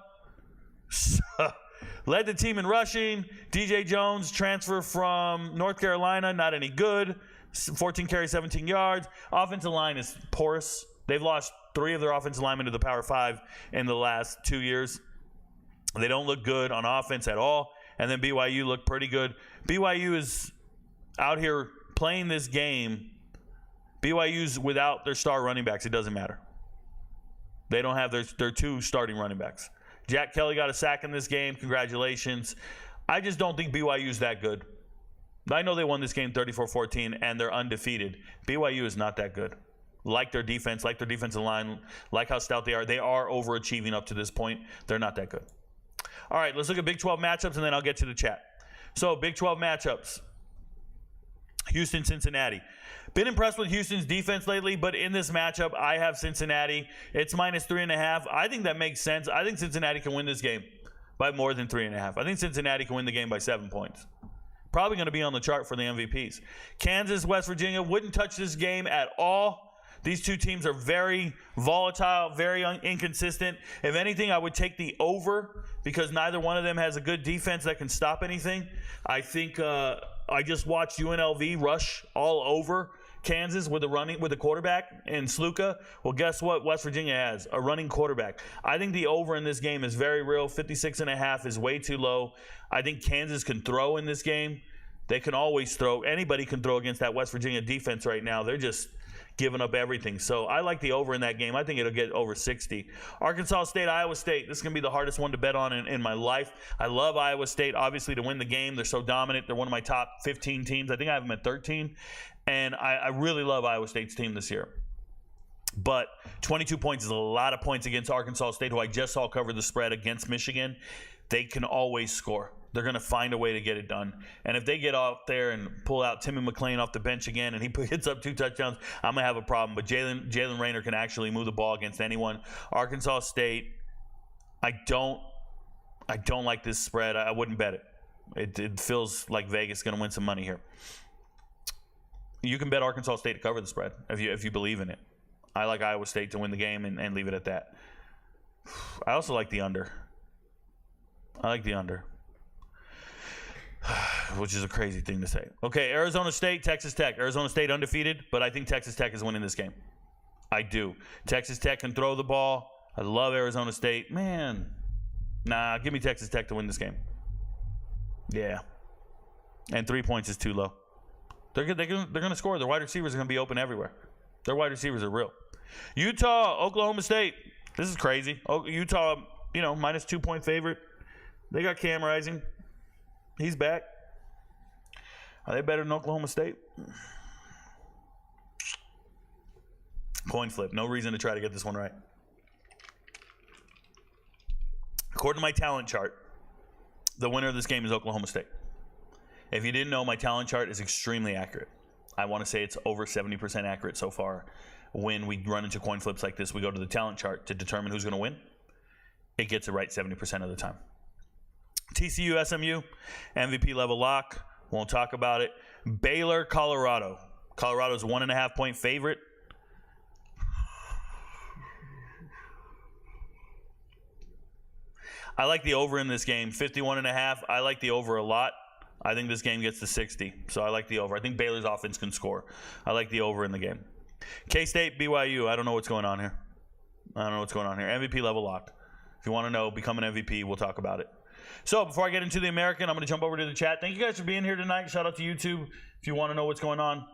led the team in rushing. DJ Jones, transfer from North Carolina, not any good. 14 carries, 17 yards. Offensive line is porous. They've lost 3 of their offensive linemen to the Power 5 in the last 2 years. They don't look good on offense at all. And then BYU looked pretty good. BYU is out here playing this game. BYU's without their star running backs. It doesn't matter. They don't have their 2 starting running backs. Jack Kelly got a sack in this game. Congratulations. I just don't think BYU's that good. I know they won this game 34-14, and they're undefeated. BYU is not that good. Like their defense, like their defensive line, like how stout they are. They are overachieving up to this point. They're not that good. All right, let's look at Big 12 matchups, and then I'll get to the chat. So, Big 12 matchups. Houston, Cincinnati. Been impressed with Houston's defense lately, but in this matchup, I have Cincinnati. It's -3.5. I think that makes sense. I think Cincinnati can win this game by more than 3.5. I think Cincinnati can win the game by 7 points. Probably going to be on the chart for the MVPs. Kansas, West Virginia wouldn't touch this game at all. These 2 teams are very volatile, very inconsistent. If anything, I would take the over because neither one of them has a good defense that can stop anything. I think I just watched UNLV rush all over Kansas with the quarterback and Sluka. Well, guess what? West Virginia has a running quarterback. I think the over in this game is very real. 56.5 is way too low. I think Kansas can throw in this game. They can always throw. Anybody can throw against that West Virginia defense right now. They're just giving up everything. So I like the over in that game. I think it'll get over 60. Arkansas State, Iowa State. This is going to be the hardest one to bet on in my life. I love Iowa State, obviously, to win the game. They're so dominant. They're one of my top 15 teams. I think I have them at 13. And I really love Iowa State's team this year. But 22 points is a lot of points against Arkansas State, who I just saw cover the spread against Michigan. They can always score. They're going to find a way to get it done. And if they get out there and pull out Timmy McClain off the bench again and he hits up 2 touchdowns, I'm going to have a problem. But Jalen Raynor can actually move the ball against anyone. Arkansas State, I don't like this spread. I wouldn't bet it. It feels like Vegas is going to win some money here. You can bet Arkansas State to cover the spread if you believe in it. I like Iowa State to win the game and leave it at that. I also like the under. I like the under. Which is a crazy thing to say. Okay, Arizona State, Texas Tech. Arizona State undefeated, but I think Texas Tech is winning this game. I do. Texas Tech can throw the ball. I love Arizona State. Man, nah, give me Texas Tech to win this game. Yeah. And 3 points is too low. They're going to score. Their wide receivers are going to be open everywhere. Their wide receivers are real. Utah, Oklahoma State. This is crazy. Utah, minus 2 point favorite. They got Cam Rising. He's back. Are they better than Oklahoma State? Coin flip. No reason to try to get this one right. According to my talent chart, the winner of this game is Oklahoma State. If you didn't know, my talent chart is extremely accurate. I want to say it's over 70% accurate so far. When we run into coin flips like this, we go to the talent chart to determine who's going to win. It gets it right 70% of the time. TCU, SMU, MVP level lock. Won't talk about it. Baylor, Colorado. Colorado's 1.5 point favorite. I like the over in this game, 51.5. I like the over a lot. I think this game gets to 60, so I like the over. I think Baylor's offense can score. I like the over in the game. K-State, BYU. I don't know what's going on here. MVP level lock. If you want to know, become an MVP. We'll talk about it. So before I get into the American, I'm going to jump over to the chat. Thank you guys for being here tonight. Shout out to YouTube. If you want to know what's going on,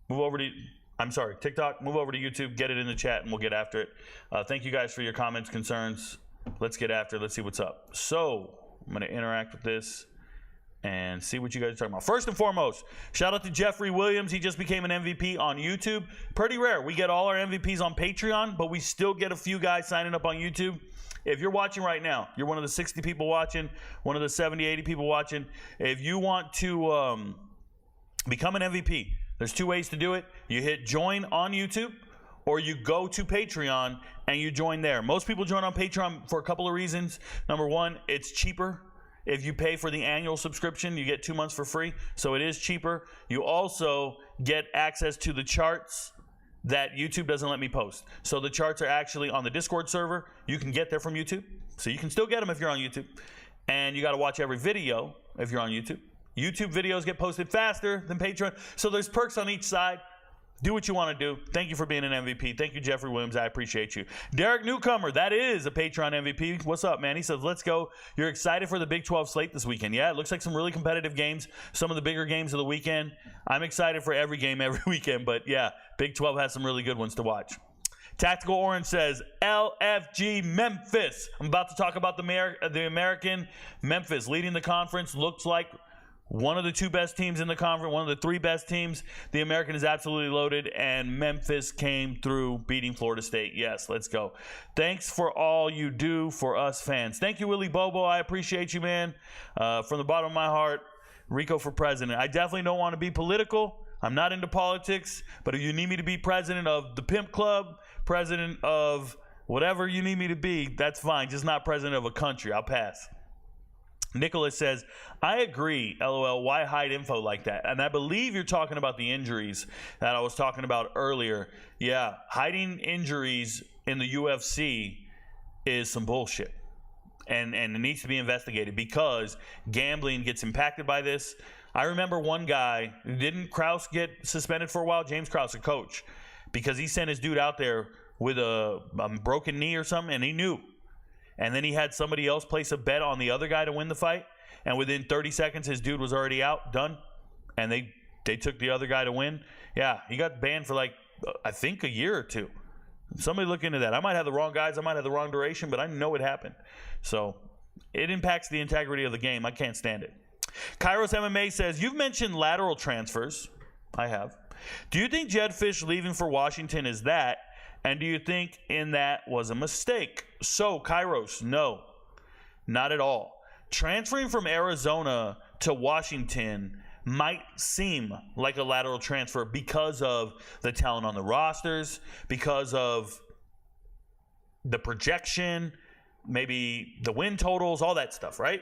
TikTok. Move over to YouTube. Get it in the chat, and we'll get after it. Thank you guys for your comments, concerns. Let's get after it. Let's see what's up. So I'm going to interact with this and see what you guys are talking about. First and foremost, shout out to Jeffrey Williams. He just became an MVP on YouTube. Pretty rare. We get all our MVPs on Patreon, but we still get a few guys signing up on YouTube. If you're watching right now, you're one of the 60 people watching, one of the 70, 80 people watching. If you want to become an MVP, there's 2 ways to do it. You hit join on YouTube, or you go to Patreon and you join there. Most people join on Patreon for a couple of reasons. Number one, it's cheaper. If you pay for the annual subscription, you get 2 months for free, so it is cheaper. You also get access to the charts that YouTube doesn't let me post. So the charts are actually on the Discord server. You can get there from YouTube. So you can still get them if you're on YouTube. And you got to watch every video if you're on YouTube. YouTube videos get posted faster than Patreon. So there's perks on each side. Do what you want to do. Thank you for being an MVP. Thank you, Jeffrey Williams. I appreciate you. Derek Newcomer, that is a Patreon MVP. What's up, man? He says, let's go. You're excited for the Big 12 slate this weekend. Yeah, it looks like some really competitive games, some of the bigger games of the weekend. I'm excited for every game every weekend, but yeah, Big 12 has some really good ones to watch. Tactical Orange says, LFG Memphis. I'm about to talk about the American. Memphis leading the conference. Looks like one of the 2 best teams in the conference, one of the 3 best teams. The American is absolutely loaded, and Memphis came through beating Florida State. Yes, let's go. Thanks for all you do for us fans. Thank you, Willie Bobo. I appreciate you, man. From the bottom of my heart, Rico for president. I definitely don't want to be political. I'm not into politics, but if you need me to be president of the Pimp Club, president of whatever you need me to be, that's fine. Just not president of a country. I'll pass. Nicholas says, I agree, LOL, why hide info like that? And I believe you're talking about the injuries that I was talking about earlier. Yeah, hiding injuries in the UFC is some bullshit. And it needs to be investigated because gambling gets impacted by this. I remember one guy, didn't Krause get suspended for a while? James Krause, a coach, because he sent his dude out there with a broken knee or something, and he knew. And then he had somebody else place a bet on the other guy to win the fight, and within 30 seconds, his dude was already out, done, and they took the other guy to win. Yeah, he got banned for like, I think, a year or two. Somebody look into that. I might have the wrong guys. I might have the wrong duration, but I know it happened. So it impacts the integrity of the game. I can't stand it. Kairos MMA says, you've mentioned lateral transfers. I have. Do you think Jedd Fisch leaving for Washington is that? And do you think in that was a mistake? So, Kairos, no, not at all. Transferring from Arizona to Washington might seem like a lateral transfer because of the talent on the rosters, because of the projection, maybe the win totals, all that stuff, right?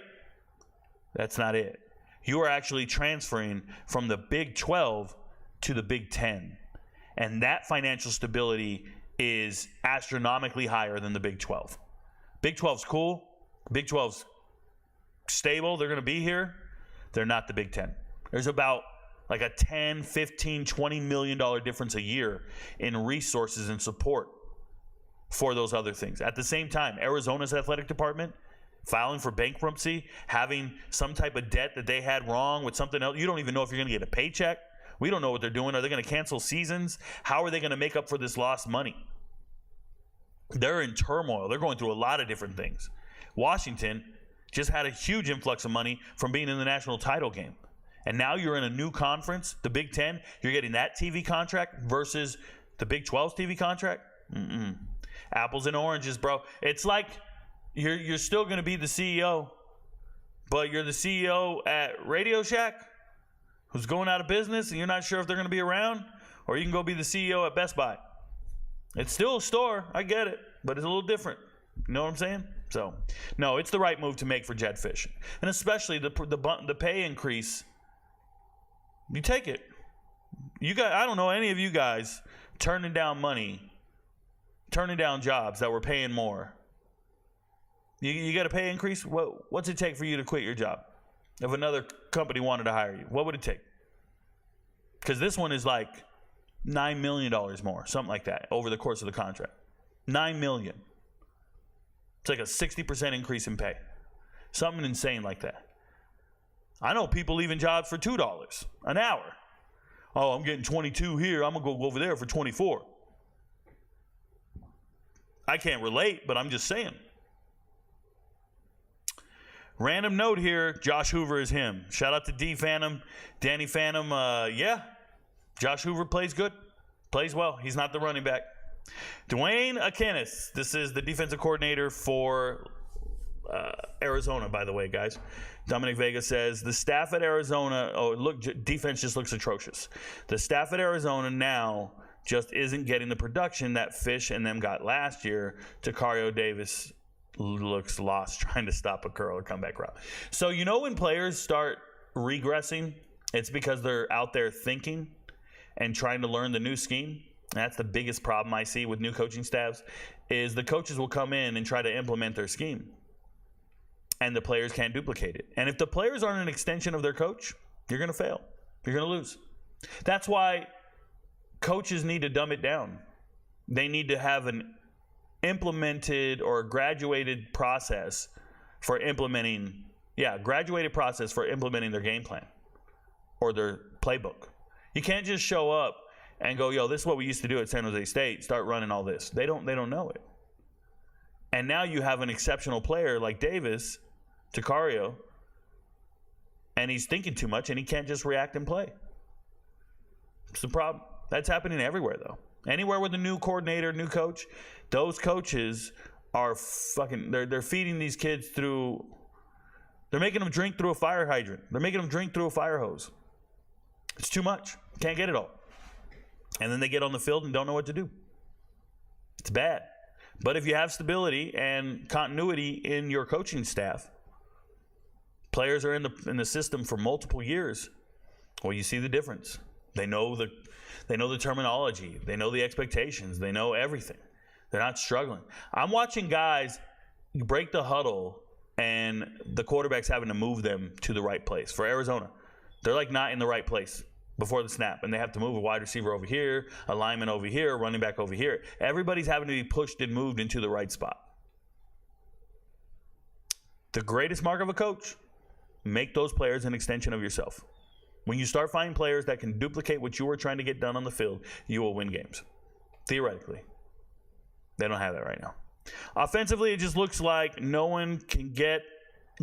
That's not it. You are actually transferring from the Big 12 to the Big 10. And that financial stability is astronomically higher than the Big 12. Big 12's cool. Big 12's stable. They're going to be here. They're not the Big 10. There's about like a $10, $15, $20 million difference a year in resources and support for those other things. At the same time, Arizona's athletic department filing for bankruptcy, having some type of debt that they had wrong with something else. You don't even know if you're going to get a paycheck. We don't know what they're doing. Are they going to cancel seasons? How are they going to make up for this lost money? They're in turmoil. They're going through a lot of different things. Washington just had a huge influx of money from being in the national title game. And now you're in a new conference, the Big 10. You're getting that TV contract versus the Big 12's TV contract. Apples and oranges, bro. It's like you're still going to be the CEO, but you're the CEO at Radio Shack, who's going out of business, and you're not sure if they're going to be around, or you can go be the CEO at Best Buy. It's still a store. I get it, but it's a little different. You know what I'm saying? So, no, it's the right move to make for Jedd Fisch, and especially the pay increase. You take it. You guys, I don't know any of you guys turning down money, turning down jobs that were paying more. You got a pay increase? What's it take for you to quit your job? If another company wanted to hire you, what would it take? Because this one is like $9 million more, something like that, over the course of the contract. $9 million. It's like a 60% increase in pay. Something insane like that. I know people leaving jobs for $2 an hour. Oh, I'm getting 22 here. I'm going to go over there for 24. I can't relate, but I'm just saying. Random note here, Josh Hoover is him. Shout out to D Phantom, Danny Phantom. Yeah, Josh Hoover plays good, plays well. He's not the running back. Dwayne Akenis, this is the defensive coordinator for Arizona, by the way, guys. Dominic Vega says, the staff at Arizona, defense just looks atrocious. The staff at Arizona now just isn't getting the production that Fisch and them got last year. Tacario Davis looks lost trying to stop a curl or comeback route. So you know when players start regressing, it's because they're out there thinking and trying to learn the new scheme. That's the biggest problem I see with new coaching staffs, is the coaches will come in and try to implement their scheme, and the players can't duplicate it. And if the players aren't an extension of their coach, you're going to fail. You're going to lose. That's why coaches need to dumb it down. They need to have an implemented or graduated process for implementing their game plan or their playbook. You can't just show up and go, yo, this is what we used to do at San Jose State, start running all this. They don't know it. And now you have an exceptional player like Davis, Tacario, and he's thinking too much and he can't just react and play. It's the problem. That's happening everywhere, though. Anywhere with a new coordinator, new coach, those coaches are they're feeding these kids through, they're making them drink through a fire hydrant. They're making them drink through a fire hose. It's too much. Can't get it all. And then they get on the field and don't know what to do. It's bad. But if you have stability and continuity in your coaching staff, players are in the system for multiple years, well, you see the difference. They know the terminology. They know the expectations. They know everything. They're not struggling. I'm watching guys break the huddle and the quarterback's having to move them to the right place. For Arizona, They're like not in the right place before the snap, and they have to move a wide receiver over here, a lineman over here, a running back over here. Everybody's having to be pushed and moved into the right spot. The greatest mark of a coach, make those players an extension of yourself. When you start finding players that can duplicate what you were trying to get done on the field, you will win games. Theoretically. They don't have that right now. Offensively, it just looks like no one can get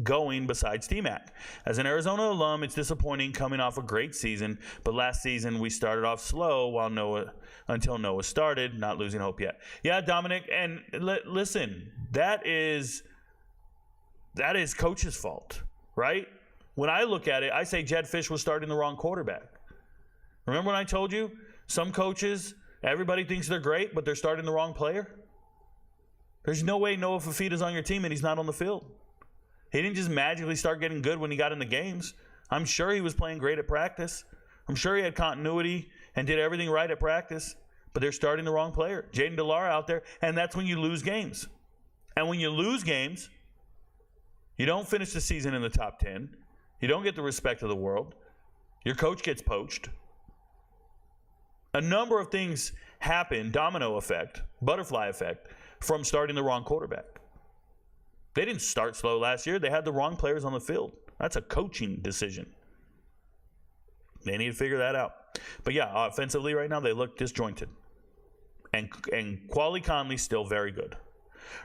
going besides T-Mac. As an Arizona alum, it's disappointing coming off a great season, but last season we started off slow until Noah started, not losing hope yet. Yeah, Dominic, and listen, that is coach's fault, right? When I look at it, I say Jed Fish was starting the wrong quarterback. Remember when I told you some coaches, everybody thinks they're great, but they're starting the wrong player? There's no way Noah Fafita's on your team and he's not on the field. He didn't just magically start getting good when he got in the games. I'm sure he was playing great at practice. I'm sure he had continuity and did everything right at practice, but they're starting the wrong player. Jaden DeLara out there, and that's when you lose games. And when you lose games, you don't finish the season in the top 10. You don't get the respect of the world. Your coach gets poached. A number of things happen, domino effect, butterfly effect, from starting the wrong quarterback. They didn't start slow last year. They had the wrong players on the field. That's a coaching decision. They need to figure that out. But yeah, offensively right now, they look disjointed. And Quali Conley's still very good.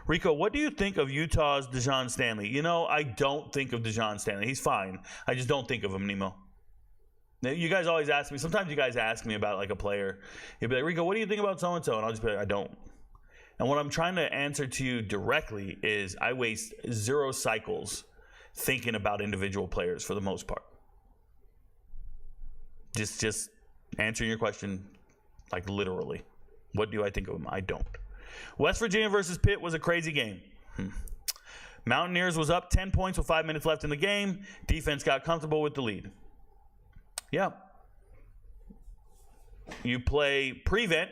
Rico, what do you think of Utah's Dejon Stanley? You know, I don't think of Dejon Stanley. He's fine. I just don't think of him, Nemo. You guys always ask me. Sometimes you guys ask me about like a player. You'll be like, Rico, what do you think about so-and-so? And I'll just be like, I don't. And what I'm trying to answer to you directly is I waste 0 cycles thinking about individual players for the most part. Just answering your question like literally. What do I think of him? I don't. West Virginia versus Pitt was a crazy game. Mountaineers was up 10 points with 5 minutes left in the game. Defense got comfortable with the lead. Yeah. You play prevent,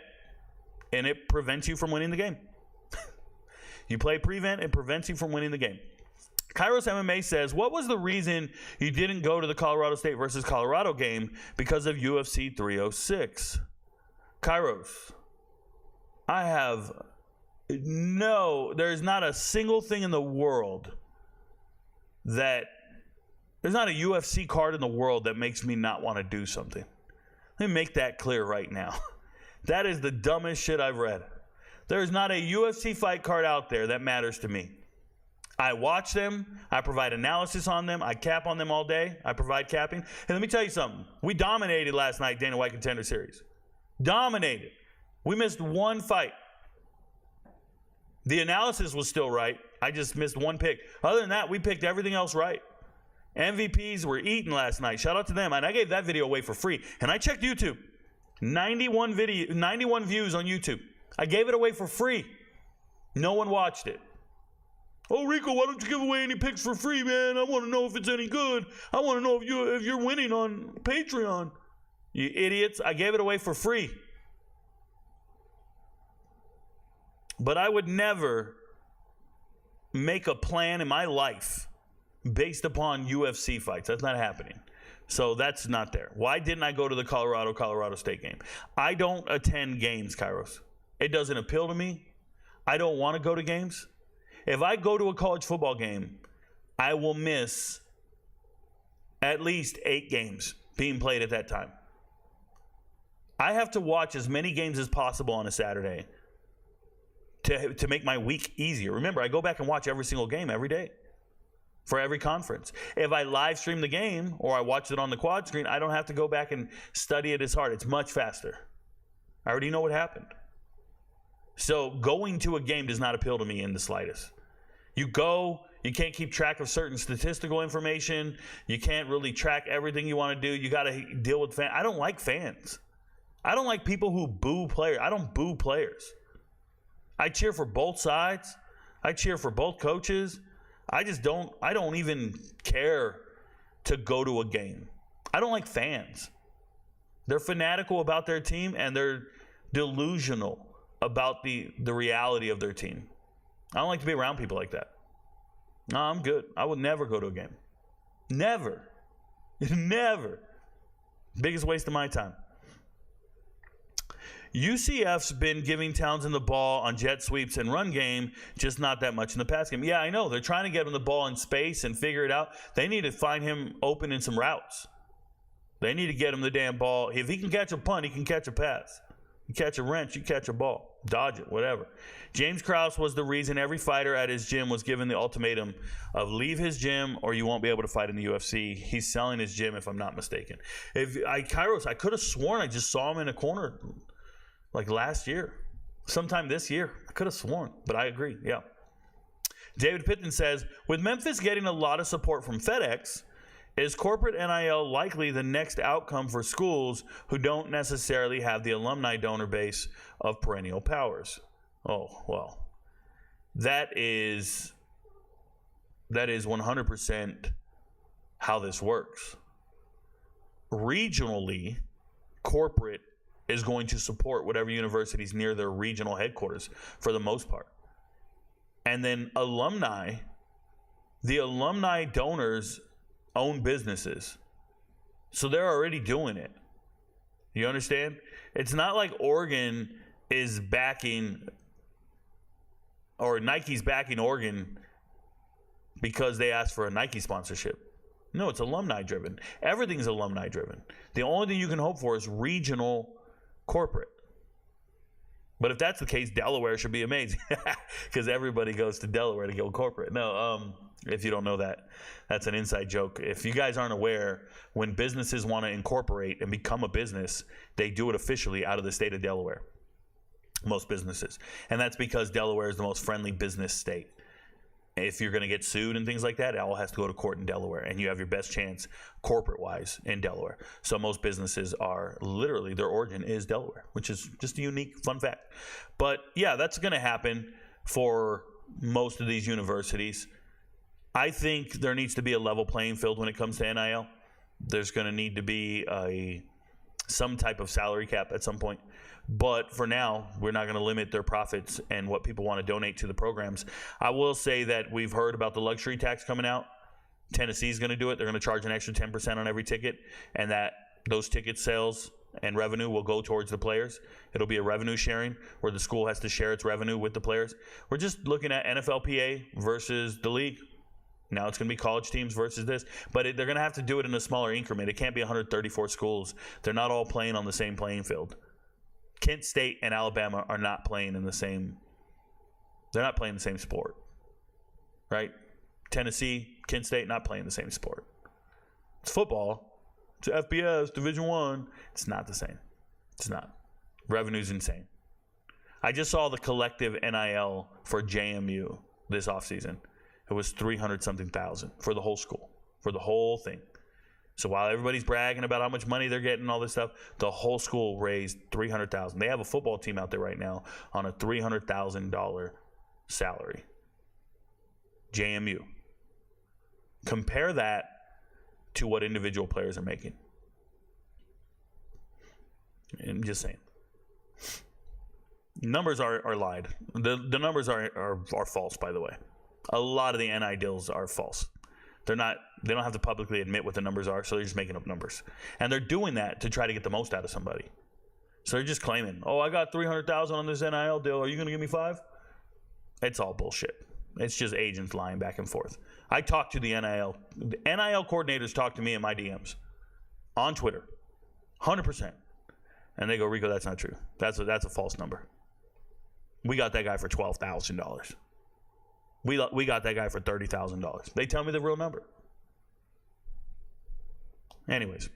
and it prevents you from winning the game. You play prevent, it prevents you from winning the game. Kairos MMA says, what was the reason you didn't go to the Colorado State versus Colorado game because of UFC 306? Kairos, there's not a single thing in the world there's not a UFC card in the world that makes me not want to do something. Let me make that clear right now. That is the dumbest shit I've read. There is not a UFC fight card out there that matters to me. I watch them. I provide analysis on them. I cap on them all day. I provide capping. And let me tell you something. We dominated last night, Dana White Contender Series. Dominated. We missed one fight. The analysis was still right. I just missed one pick. Other than that, we picked everything else right. MVPs were eaten last night. Shout out to them. And I gave that video away for free. And I checked YouTube. 91 views on YouTube. I gave it away for free. No one watched it. Oh, Rico, why don't you give away any picks for free, man? I want to know if it's any good. I want to know if you're winning on Patreon. You idiots. I gave it away for free. But I would never make a plan in my life based upon UFC fights. That's not happening. So that's not there. Why didn't I go to the Colorado State game? I don't attend games, Kairos. It doesn't appeal to me. I don't want to go to games. If I go to a college football game, I will miss at least 8 games being played at that time. I have to watch as many games as possible on a Saturday to make my week easier. Remember, I go back and watch every single game every day for every conference. If I live stream the game or I watch it on the quad screen, I don't have to go back and study it as hard. It's much faster. I already know what happened. So going to a game does not appeal to me in the slightest. You go, you can't keep track of certain statistical information. You can't really track everything you want to do. You got to deal with fans. I don't like fans. I don't like people who boo players. I don't boo players. I cheer for both sides. I cheer for both coaches. I don't even care to go to a game. I don't like fans. They're fanatical about their team and they're delusional about the reality of their team. I don't like to be around people like that. No, I'm good. I would never go to a game. Never. Never. Biggest waste of my time. UCF's been giving Townsend the ball on jet sweeps and run game, just not that much in the pass game. Yeah, I know. They're trying to get him the ball in space and figure it out. They need to find him open in some routes. They need to get him the damn ball. If he can catch a punt, he can catch a pass. You catch a wrench, you catch a ball. Dodge it, whatever. James Krause was the reason every fighter at his gym was given the ultimatum of leave his gym or you won't be able to fight in the UFC. He's selling his gym, if I'm not mistaken. Kairos, I could have sworn I just saw him in a corner like last year. Sometime this year. I could have sworn, but I agree, yeah. David Pitton says, with Memphis getting a lot of support from FedEx, is corporate NIL likely the next outcome for schools who don't necessarily have the alumni donor base of perennial powers? Oh, well, that is 100% how this works. Regionally, corporate is going to support whatever universities near their regional headquarters for the most part. And then alumni, the alumni donors own businesses. So they're already doing it. You understand? It's not like Oregon is backing or Nike's backing Oregon because they asked for a Nike sponsorship. No, it's alumni driven. Everything's alumni driven. The only thing you can hope for is regional corporate. But if that's the case, Delaware should be amazing because everybody goes to Delaware to go corporate. No, if you don't know that, that's an inside joke. If you guys aren't aware, when businesses want to incorporate and become a business, they do it officially out of the state of Delaware. Most businesses. And that's because Delaware is the most friendly business state. If you're going to get sued and things like that, it all has to go to court in Delaware, and you have your best chance corporate-wise in Delaware. So most businesses are literally, their origin is Delaware, which is just a unique fun fact. But yeah, that's going to happen for most of these universities. I think there needs to be a level playing field when it comes to NIL. There's going to need to be some type of salary cap at some point. But for now, we're not going to limit their profits and what people want to donate to the programs. I will say that we've heard about the luxury tax coming out. Tennessee's going to do it. They're going to charge an extra 10% on every ticket, and that those ticket sales and revenue will go towards the players. It'll be a revenue sharing where the school has to share its revenue with the players. We're just looking at NFLPA versus the league. Now it's going to be college teams versus this. But they're going to have to do it in a smaller increment. It can't be 134 schools. They're not all playing on the same playing field. Kent State and Alabama are not playing in the same – they're not playing the same sport, right? Tennessee, Kent State, not playing the same sport. It's football. It's FBS, Division I. It's not the same. It's not. Revenue's insane. I just saw the collective NIL for JMU this offseason. It was 300-something thousand for the whole school, for the whole thing. So while everybody's bragging about how much money they're getting and all this stuff, the whole school raised $300,000. They have a football team out there right now on a $300,000 salary. JMU. Compare that to what individual players are making. I'm just saying. Numbers are lied. The numbers are false, by the way. A lot of the NI deals are false. They don't have to publicly admit what the numbers are, so they're just making up numbers. And they're doing that to try to get the most out of somebody. So they're just claiming, oh, I got $300,000 on this NIL deal. Are you going to give me $5? It's all bullshit. It's just agents lying back and forth. I talked to the NIL. The NIL coordinators talk to me in my DMs on Twitter, 100%. And they go, Rico, that's not true. That's a false number. We got that guy for $12,000. We got that guy for $30,000. They tell me the real number. Anyways,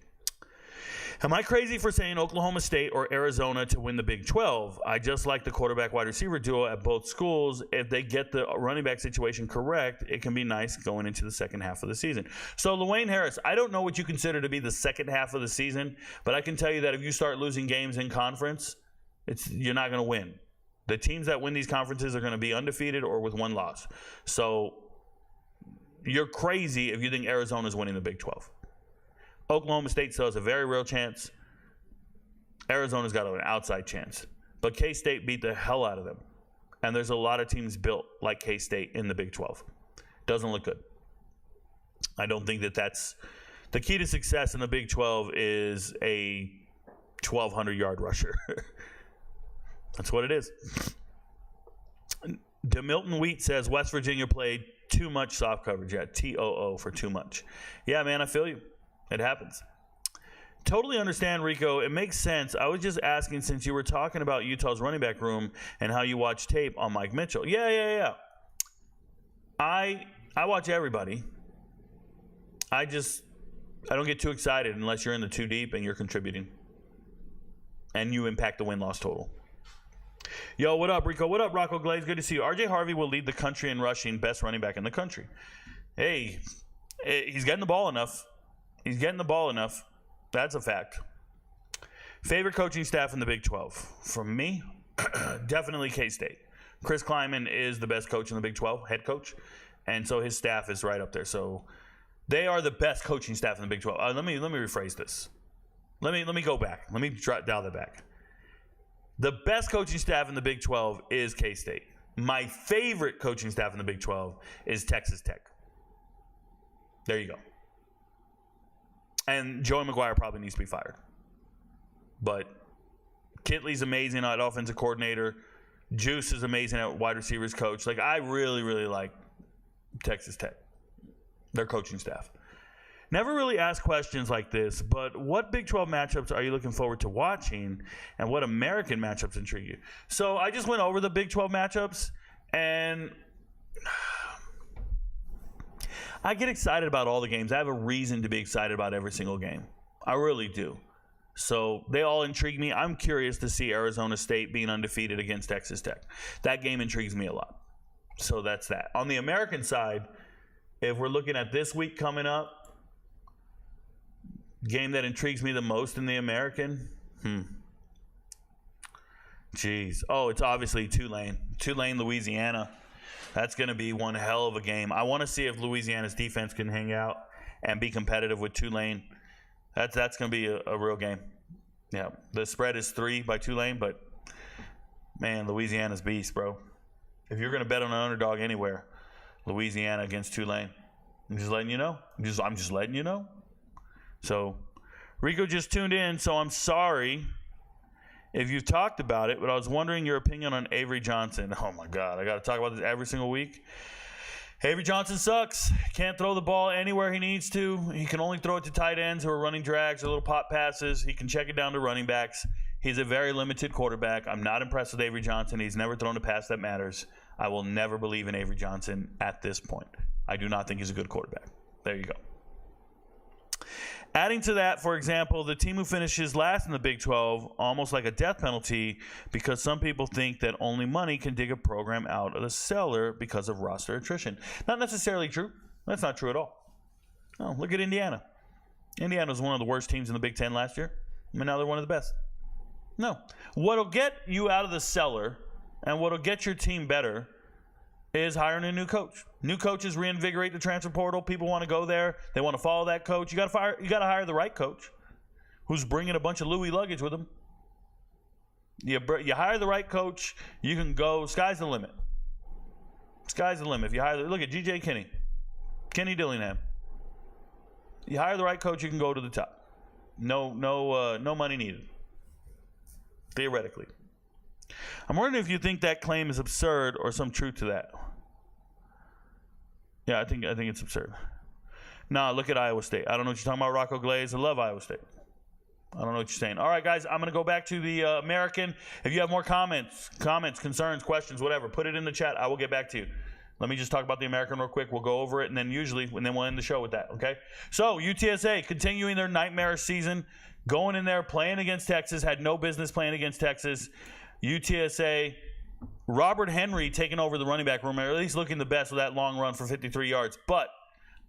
am I crazy for saying Oklahoma State or Arizona to win the Big 12? I just like the quarterback wide receiver duo at both schools. If they get the running back situation correct, it can be nice going into the second half of the season. So LaWayne Harris, I don't know what you consider to be the second half of the season, but I can tell you that if you start losing games in conference, you're not going to win. The teams that win these conferences are going to be undefeated or with one loss. So you're crazy if you think Arizona's winning the Big 12. Oklahoma State still has a very real chance. Arizona's got an outside chance. But K-State beat the hell out of them. And there's a lot of teams built like K-State in the Big 12. Doesn't look good. I don't think that's The key to success in the Big 12 is a 1,200-yard rusher. That's what it is. DeMilton Wheat says West Virginia played too much soft coverage. Yeah, TOO for too much. Yeah, man, I feel you. It happens. Totally understand, Rico. It makes sense. I was just asking, since you were talking about Utah's running back room and how you watch tape on Mike Mitchell. Yeah. I watch everybody. I don't get too excited unless you're in the too deep and you're contributing. And you impact the win-loss total. Yo, what up, Rico? What up, Rocco Glaze? Good to see you. RJ Harvey will lead the country in rushing, best running back in the country. Hey, he's getting the ball enough. That's a fact. Favorite coaching staff in the Big 12? From me, definitely K-State. Chris Kleiman is the best coach in the Big 12, head coach. And so his staff is right up there. So they are the best coaching staff in the Big 12. Let me rephrase this. Let me go back. Let me dial that back. The best coaching staff in the Big 12 is K-State. My favorite coaching staff in the Big 12 is Texas Tech. There you go. And Joey McGuire probably needs to be fired. But Kitley's amazing at offensive coordinator. Juice is amazing at wide receivers coach. Like, I really, really like Texas Tech, their coaching staff. Never really asked questions like this, but what Big 12 matchups are you looking forward to watching, and what American matchups intrigue you? So I just went over the Big 12 matchups, and I get excited about all the games. I have a reason to be excited about every single game. I really do. So they all intrigue me. I'm curious to see Arizona State being undefeated against Texas Tech. That game intrigues me a lot. So that's that. On the American side, if we're looking at this week coming up, game that intrigues me the most in the American, it's obviously Tulane, Louisiana. That's going to be one hell of a game. I want to see if Louisiana's defense can hang out and be competitive with Tulane. That's going to be a real game. Yeah, the spread is 3 by Tulane, but man, Louisiana's beast, bro. If you're going to bet on an underdog anywhere, Louisiana against Tulane. I'm just letting you know. I'm just letting you know. So, Rico just tuned in, so I'm sorry if you've talked about it, but I was wondering your opinion on Avery Johnson. Oh, my God. I got to talk about this every single week. Avery Johnson sucks. Can't throw the ball anywhere he needs to. He can only throw it to tight ends who are running drags or little pop passes. He can check it down to running backs. He's a very limited quarterback. I'm not impressed with Avery Johnson. He's never thrown a pass that matters. I will never believe in Avery Johnson at this point. I do not think he's a good quarterback. There you go. Adding to that, for example, the team who finishes last in the Big 12, almost like a death penalty, because some people think that only money can dig a program out of the cellar because of roster attrition. Not necessarily true. That's not true at all. Oh, look at Indiana. Indiana was one of the worst teams in the Big 10 last year, and now they're one of the best. No. What'll get you out of the cellar and what'll get your team better is hiring a new coach. New coaches reinvigorate the transfer portal. People want to go there. They want to follow that coach. You got to hire the right coach who's bringing a bunch of Louis luggage with him. You hire the right coach, you can go. Sky's the limit. Sky's the limit. If you look at G.J. Kenny Dillingham. You hire the right coach, you can go to the top. No money needed. Theoretically. I'm wondering if you think that claim is absurd or some truth to that. Yeah, I think it's absurd. Nah, look at Iowa State. I don't know what you're talking about, Rocco Glaze. I love Iowa State. I don't know what you're saying. All right, guys, I'm going to go back to the American. If you have more comments, concerns, questions, whatever, put it in the chat. I will get back to you. Let me just talk about the American real quick. We'll go over it, and then we'll end the show with that, okay? So, UTSA continuing their nightmare season, going in there, playing against Texas, had no business playing against Texas. UTSA, Robert Henry taking over the running back room, or at least looking the best with that long run for 53 yards. But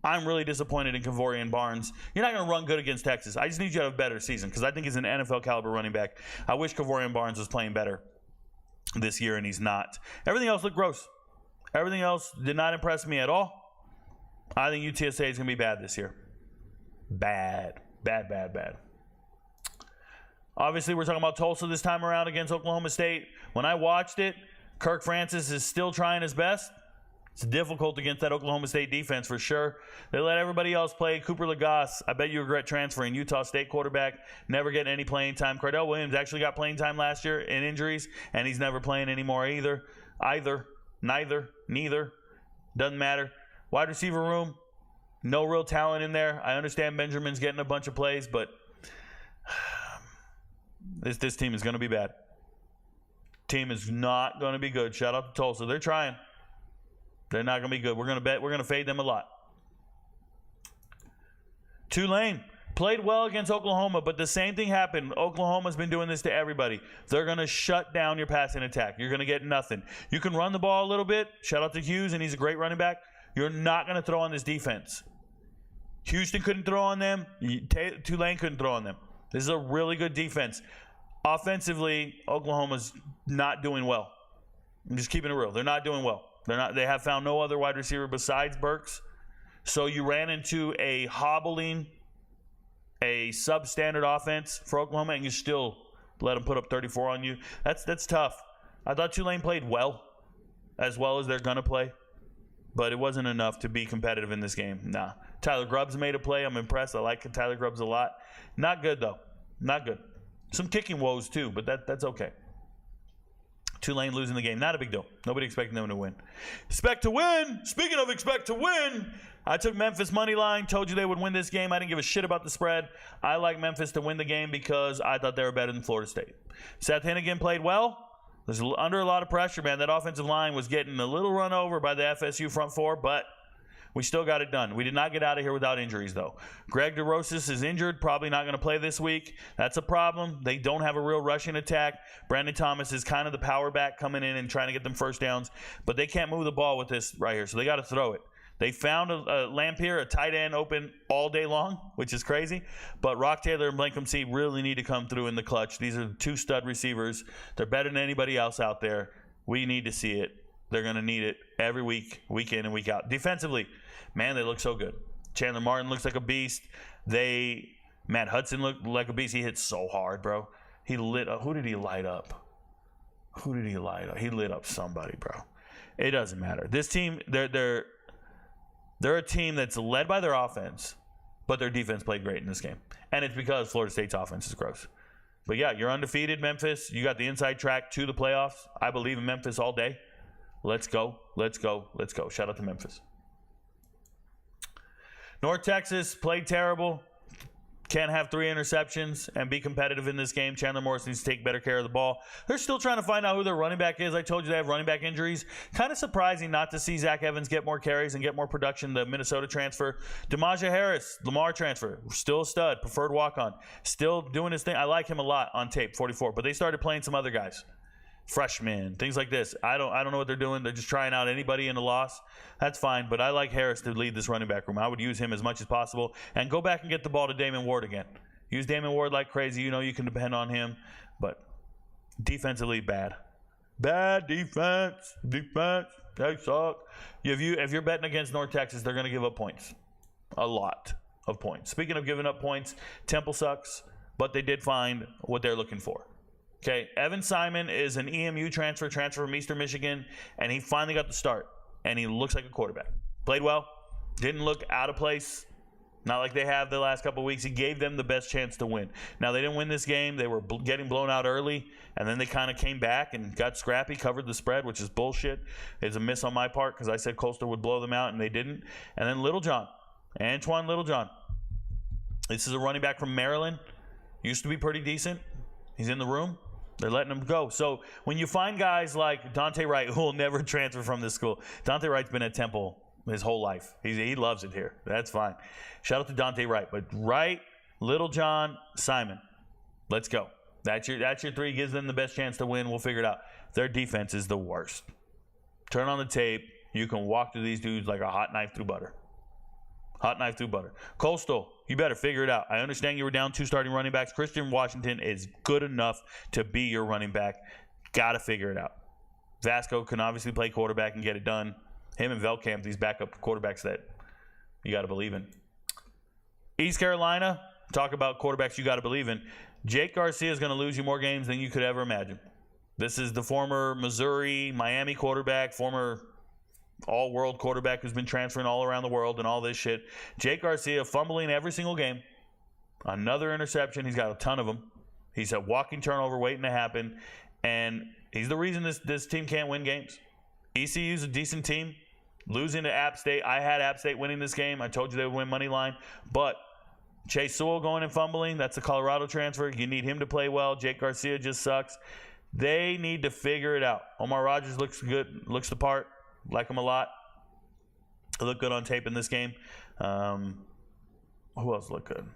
I'm really disappointed in Kavorian Barnes. You're not going to run good against Texas. I just need you to have a better season because I think he's an NFL caliber running back. I wish Kavorian Barnes was playing better this year, and he's not. Everything else looked gross. Everything else did not impress me at all. I think UTSA is going to be bad this year. Bad. Obviously, we're talking about Tulsa this time around against Oklahoma State. When I watched it, Kirk Francis is still trying his best. It's difficult against that Oklahoma State defense for sure. They let everybody else play. Cooper Lagasse, I bet you regret transferring. Utah State quarterback, never getting any playing time. Cardell Williams actually got playing time last year in injuries, and he's never playing anymore either. Neither. Doesn't matter. Wide receiver room, no real talent in there. I understand Benjamin's getting a bunch of plays, but this team is going to be bad. Team is not going to be good. Shout out to Tulsa. They're trying. They're not going to be good. We're going to fade them a lot. Tulane played well against Oklahoma, but the same thing happened. Oklahoma's been doing this to everybody. They're going to shut down your passing attack. You're going to get nothing. You can run the ball a little bit. Shout out to Hughes, and he's a great running back. You're not going to throw on this defense. Houston couldn't throw on them. Tulane couldn't throw on them. This is a really good defense. Offensively, Oklahoma's not doing well. I'm just keeping it real. They're not doing well. They have found no other wide receiver besides Burks. So you ran into a hobbling, a substandard offense for Oklahoma, and you still let them put up 34 on you. That's tough. I thought Tulane played well as they're going to play, but it wasn't enough to be competitive in this game. Nah. Tyler Grubbs made a play. I'm impressed. I like Tyler Grubbs a lot. Not good, though. Not good. Some kicking woes, too, but that's okay. Tulane losing the game. Not a big deal. Nobody expecting them to win. Expect to win. Speaking of expect to win, I took Memphis money line. Told you they would win this game. I didn't give a shit about the spread. I like Memphis to win the game because I thought they were better than Florida State. Seth Hennigan played well. Was under a lot of pressure, man. That offensive line was getting a little run over by the FSU front four, but we still got it done. We did not get out of here without injuries, though. Greg DeRosas is injured, probably not going to play this week. That's a problem. They don't have a real rushing attack. Brandon Thomas is kind of the power back coming in and trying to get them first downs, but they can't move the ball with this right here, so they got to throw it. They found a Lampier, a tight end, open all day long, which is crazy. But Rock Taylor and Blankham C really need to come through in the clutch. These are two stud receivers. They're better than anybody else out there. We need to see it. They're going to need it every week, week in and week out. Defensively, man, they look so good. Chandler Martin looks like a beast. Matt Hudson looked like a beast. He hit so hard, bro. He lit up. Who did he light up? He lit up somebody, bro. It doesn't matter. This team, they're a team that's led by their offense, but their defense played great in this game. And it's because Florida State's offense is gross. But yeah, you're undefeated, Memphis. You got the inside track to the playoffs. I believe in Memphis all day. Let's go. Shout out to Memphis. North Texas played terrible. Can't have 3 interceptions and be competitive in this game. Chandler Morris needs to take better care of the ball. They're still trying to find out who their running back is. I told you they have running back injuries. Kind of surprising not to see Zach Evans get more carries and get more production. The Minnesota transfer. Demaja Harris, Lamar transfer. Still a stud. Preferred walk-on. Still doing his thing. I like him a lot on tape, 44. But they started playing some other guys. Freshmen, things like this. I don't know what they're doing. They're just trying out anybody in a loss. That's fine, but I like Harris to lead this running back room. I would use him as much as possible and go back and get the ball to Damon Ward again. Use Damon Ward like crazy. You know you can depend on him, but defensively bad. Bad defense. They suck. If you're betting against North Texas, they're going to give up points. A lot of points. Speaking of giving up points, Temple sucks, but they did find what they're looking for. Okay, Evan Simon is an EMU transfer from Eastern Michigan, and he finally got the start, and he looks like a quarterback. Played well, didn't look out of place, not like they have the last couple of weeks. He gave them the best chance to win. Now, they didn't win this game. They were getting blown out early, and then they kind of came back and got scrappy, covered the spread, which is bullshit. It's a miss on my part because I said Coastal would blow them out, and they didn't. And then Antoine Littlejohn. This is a running back from Maryland. Used to be pretty decent. He's in the room. They're letting him go. So when you find guys like Dante Wright, who will never transfer from this school. Dante Wright's been at Temple his whole life. He loves it here. That's fine. Shout out to Dante Wright. But Wright, Littlejohn, Simon. Let's go. That's your 3. Gives them the best chance to win. We'll figure it out. Their defense is the worst. Turn on the tape. You can walk through these dudes like a hot knife through butter. Coastal, you better figure it out. I understand you were down 2 starting running backs. Christian Washington is good enough to be your running back. Got to figure it out. Vasco can obviously play quarterback and get it done. Him and Velkamp, these backup quarterbacks that you got to believe in. East Carolina, talk about quarterbacks you got to believe in. Jake Garcia is going to lose you more games than you could ever imagine. This is the former Missouri, Miami quarterback, former all-world quarterback who's been transferring all around the world and all this shit. Jake Garcia fumbling every single game. Another interception. He's got a ton of them. He's a walking turnover waiting to happen. And he's the reason this team can't win games. ECU's a decent team. Losing to App State. I had App State winning this game. I told you they would win money line. But Chase Sewell going and fumbling. That's a Colorado transfer. You need him to play well. Jake Garcia just sucks. They need to figure it out. Omar Rogers looks good. Looks the part. Like him a lot. He looked good on tape in this game. Who else looked good?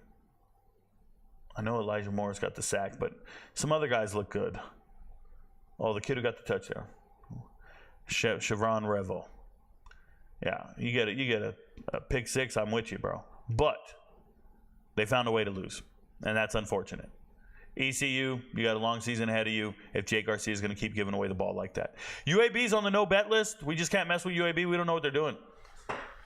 I know Elijah Morris got the sack, but some other guys look good. Oh, the kid who got the touchdown. Chevron Revel. Yeah, you get a pick six, I'm with you, bro. But they found a way to lose, and that's unfortunate. ECU, you got a long season ahead of you if Jake Garcia is going to keep giving away the ball like that. UAB's on the no-bet list. We just can't mess with UAB. We don't know what they're doing.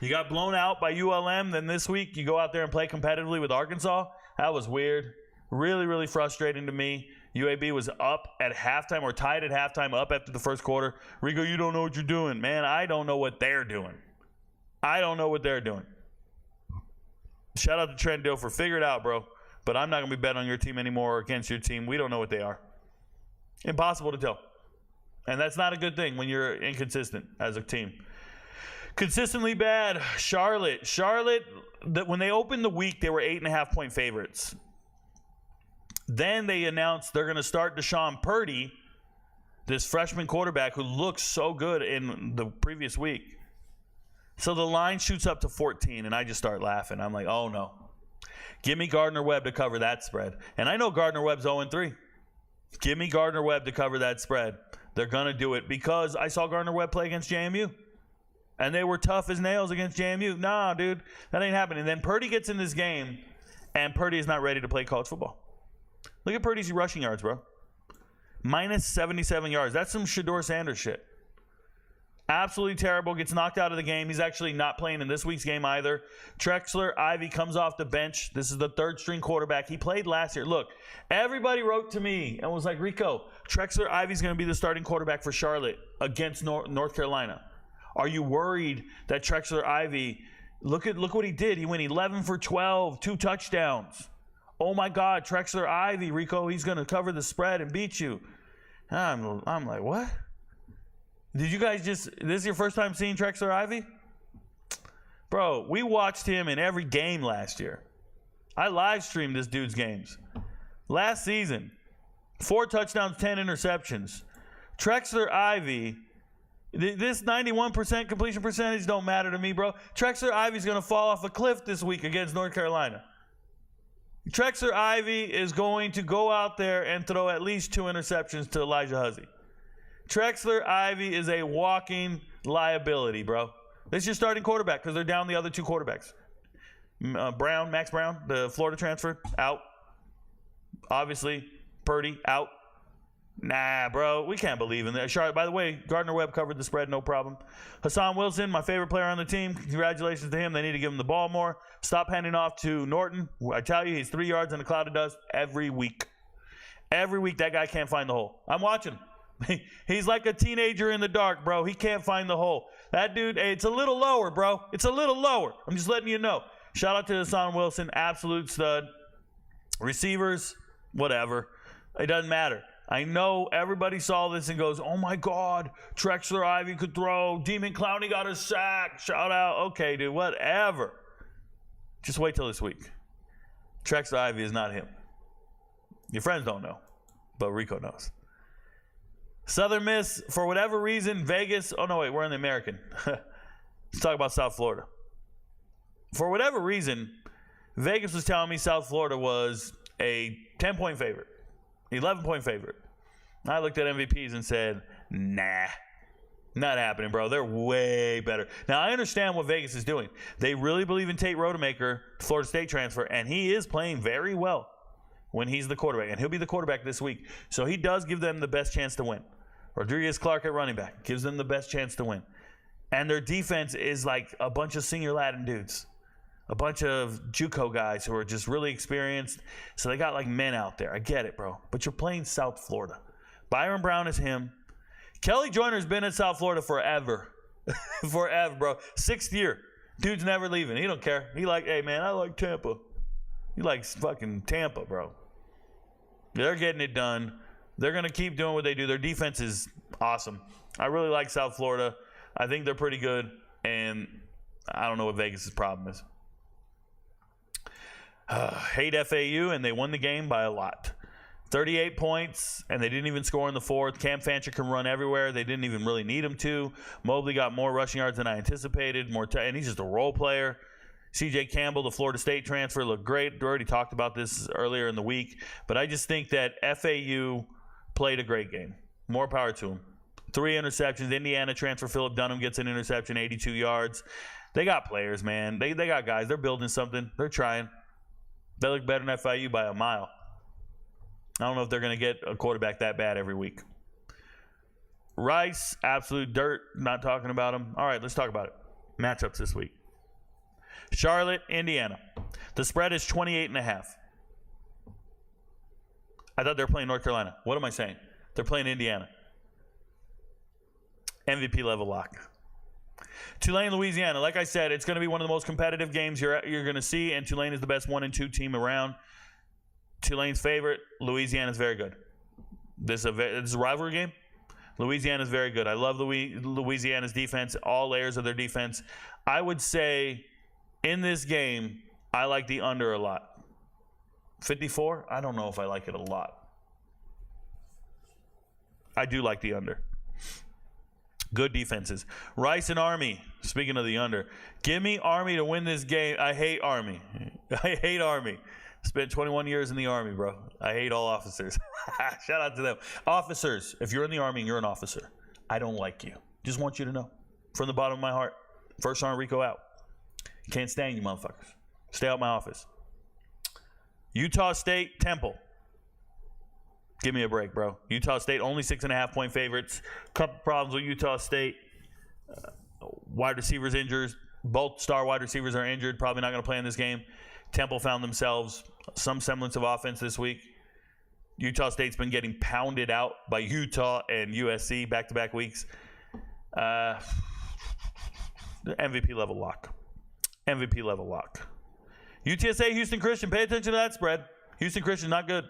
You got blown out by ULM, then this week you go out there and play competitively with Arkansas. That was weird. Really, really frustrating to me. UAB was up at halftime or tied at halftime, up after the first quarter. Rico, you don't know what you're doing. Man, I don't know what they're doing. I don't know what they're doing. Shout out to Trent Dilfer. Figure it out, bro. But I'm not going to be betting on your team anymore or against your team. We don't know what they are. Impossible to tell. And that's not a good thing when you're inconsistent as a team. Consistently bad. Charlotte, when they opened the week, they were 8.5-point favorites. Then they announced they're going to start Deshaun Purdy, this freshman quarterback who looks so good in the previous week. So the line shoots up to 14, and I just start laughing. I'm like, oh, no. Give me Gardner-Webb to cover that spread. And I know Gardner-Webb's 0-3. Give me Gardner-Webb to cover that spread. They're going to do it because I saw Gardner-Webb play against JMU. And they were tough as nails against JMU. Nah, dude, that ain't happening. And then Purdy gets in this game, and Purdy is not ready to play college football. Look at Purdy's rushing yards, bro. Minus 77 yards. That's some Shedeur Sanders shit. Absolutely terrible. Gets knocked out of the game. He's actually not playing in this week's game either. Trexler Ivy comes off the bench. This is the third-string quarterback. He played last year. Look, everybody wrote to me and was like, Rico, Trexler Ivy's going to be the starting quarterback for Charlotte against North Carolina. Are you worried that Trexler Ivy, look what he did. He went 11 for 12, 2 touchdowns. Oh, my God, Trexler Ivy, Rico, he's going to cover the spread and beat you. I'm like, what? Did you guys this is your first time seeing Trexler Ivy? Bro, we watched him in every game last year. I live streamed this dude's games. Last season, 4 touchdowns, 10 interceptions. Trexler Ivy, this 91% completion percentage don't matter to me, bro. Trexler Ivy's going to fall off a cliff this week against North Carolina. Trexler Ivy is going to go out there and throw at least 2 interceptions to Elijah Huzzy. Trexler Ivy is a walking liability, bro. This is your starting quarterback because they're down the other 2 quarterbacks. Max Brown, the Florida transfer, out. Obviously, Purdy, out. Nah, bro, we can't believe in that. Charlotte, by the way, Gardner-Webb covered the spread, no problem. Hassan Wilson, my favorite player on the team. Congratulations to him. They need to give him the ball more. Stop handing off to Norton. I tell you, he's 3 yards in a cloud of dust every week. Every week, that guy can't find the hole. I'm watching him. He's like a teenager in the dark, bro. He can't find the hole. That dude, it's a little lower, bro. It's a little lower. I'm just letting you know. Shout out to Hassan Wilson, absolute stud. Receivers, whatever. It doesn't matter. I know everybody saw this and goes, oh, my God, Trexler Ivy could throw. Demon Clowney got a sack. Shout out. Okay, dude, whatever. Just wait till this week. Trexler Ivy is not him. Your friends don't know, but Rico knows. Southern Miss, for whatever reason, Vegas. Oh, no, wait, we're in the American. Let's talk about South Florida. For whatever reason, Vegas was telling me South Florida was a 10-point favorite. 11-point favorite. I looked at MVPs and said, nah, not happening, bro. They're way better. Now, I understand what Vegas is doing. They really believe in Tate Rodemaker, Florida State transfer, and he is playing very well when he's the quarterback, and he'll be the quarterback this week. So he does give them the best chance to win. Rodriguez Clark at running back gives them the best chance to win. And their defense is like a bunch of senior Latin dudes. A bunch of JUCO guys who are just really experienced. So they got like men out there. I get it, bro. But you're playing South Florida. Byron Brown is him. Kelly Joyner's been in South Florida forever. Forever, bro. 6th year. Dude's never leaving. He don't care. He like, hey, man, I like Tampa. He likes fucking Tampa, bro. They're getting it done. They're going to keep doing what they do. Their defense is awesome. I really like South Florida. I think they're pretty good, and I don't know what Vegas' problem is. Hate FAU, and they won the game by a lot. 38 points, and they didn't even score in the 4th. Cam Fancher can run everywhere. They didn't even really need him to. Mobley got more rushing yards than I anticipated, and he's just a role player. C.J. Campbell, the Florida State transfer, looked great. We already talked about this earlier in the week, but I just think that FAU played a great game. More power to them. 3 interceptions. Indiana transfer Philip Dunham gets an interception, 82 yards. They got players, man. They got guys. They're building something. They're trying. They look better than FIU by a mile. I don't know if they're going to get a quarterback that bad every week. Rice, absolute dirt. Not talking about him. All right, let's talk about it. Matchups this week. Charlotte, Indiana. The spread is 28.5. I thought they were playing North Carolina. What am I saying? They're playing Indiana. MVP level lock. Tulane, Louisiana. Like I said, it's going to be one of the most competitive games you're going to see, and Tulane is the best 1 and 2 team around. Tulane's favorite. Louisiana's very good. This is a rivalry game. Louisiana's very good. I love Louisiana's defense, all layers of their defense. I would say in this game, I like the under a lot. 54? I don't know if I like it a lot. I do like the under. Good defenses. Rice and Army. Speaking of the under, give me Army to win this game. I hate Army. I hate Army. Spent 21 years in the Army, bro. I hate all officers. Shout out to them. Officers, if you're in the Army and you're an officer, I don't like you. Just want you to know. From the bottom of my heart. First Sergeant Rico out. Can't stand you motherfuckers. Stay out my office. Utah State, Temple. Give me a break, bro. Utah State, only 6.5-point favorites. Couple problems with Utah State. Wide receivers injured. Both star wide receivers are injured. Probably not going to play in this game. Temple found themselves some semblance of offense this week. Utah State's been getting pounded out by Utah and USC back-to-back weeks. MVP level lock. MVP level lock. UTSA, Houston Christian. Pay attention to that spread. Houston Christian, not good.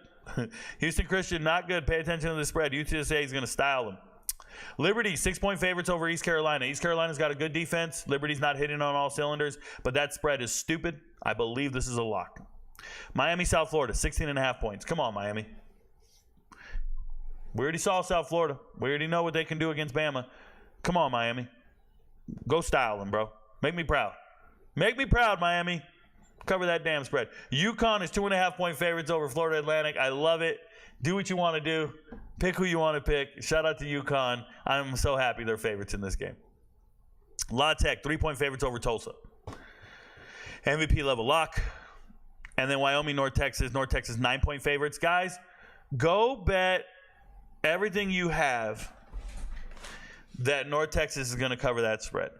Houston Christian, not good. Pay attention to the spread. UTSA is going to style them. Liberty, 6-point favorites over East Carolina. East Carolina's got a good defense. Liberty's not hitting on all cylinders, but that spread is stupid. I believe this is a lock. Miami, South Florida, 16.5 points. Come on, Miami. We already saw South Florida. We already know what they can do against Bama. Come on, Miami. Go style them, bro. Make me proud. Make me proud, Miami. Cover that damn spread. UConn is 2.5-point favorites over Florida Atlantic. I love it. Do what you want to do. Pick who you want to pick. Shout out to UConn. I'm so happy they're favorites in this game. La Tech, 3-point favorites over Tulsa. MVP level lock. And then Wyoming, North Texas. North Texas, 9-point favorites. Guys, go bet everything you have that North Texas is going to cover that spread.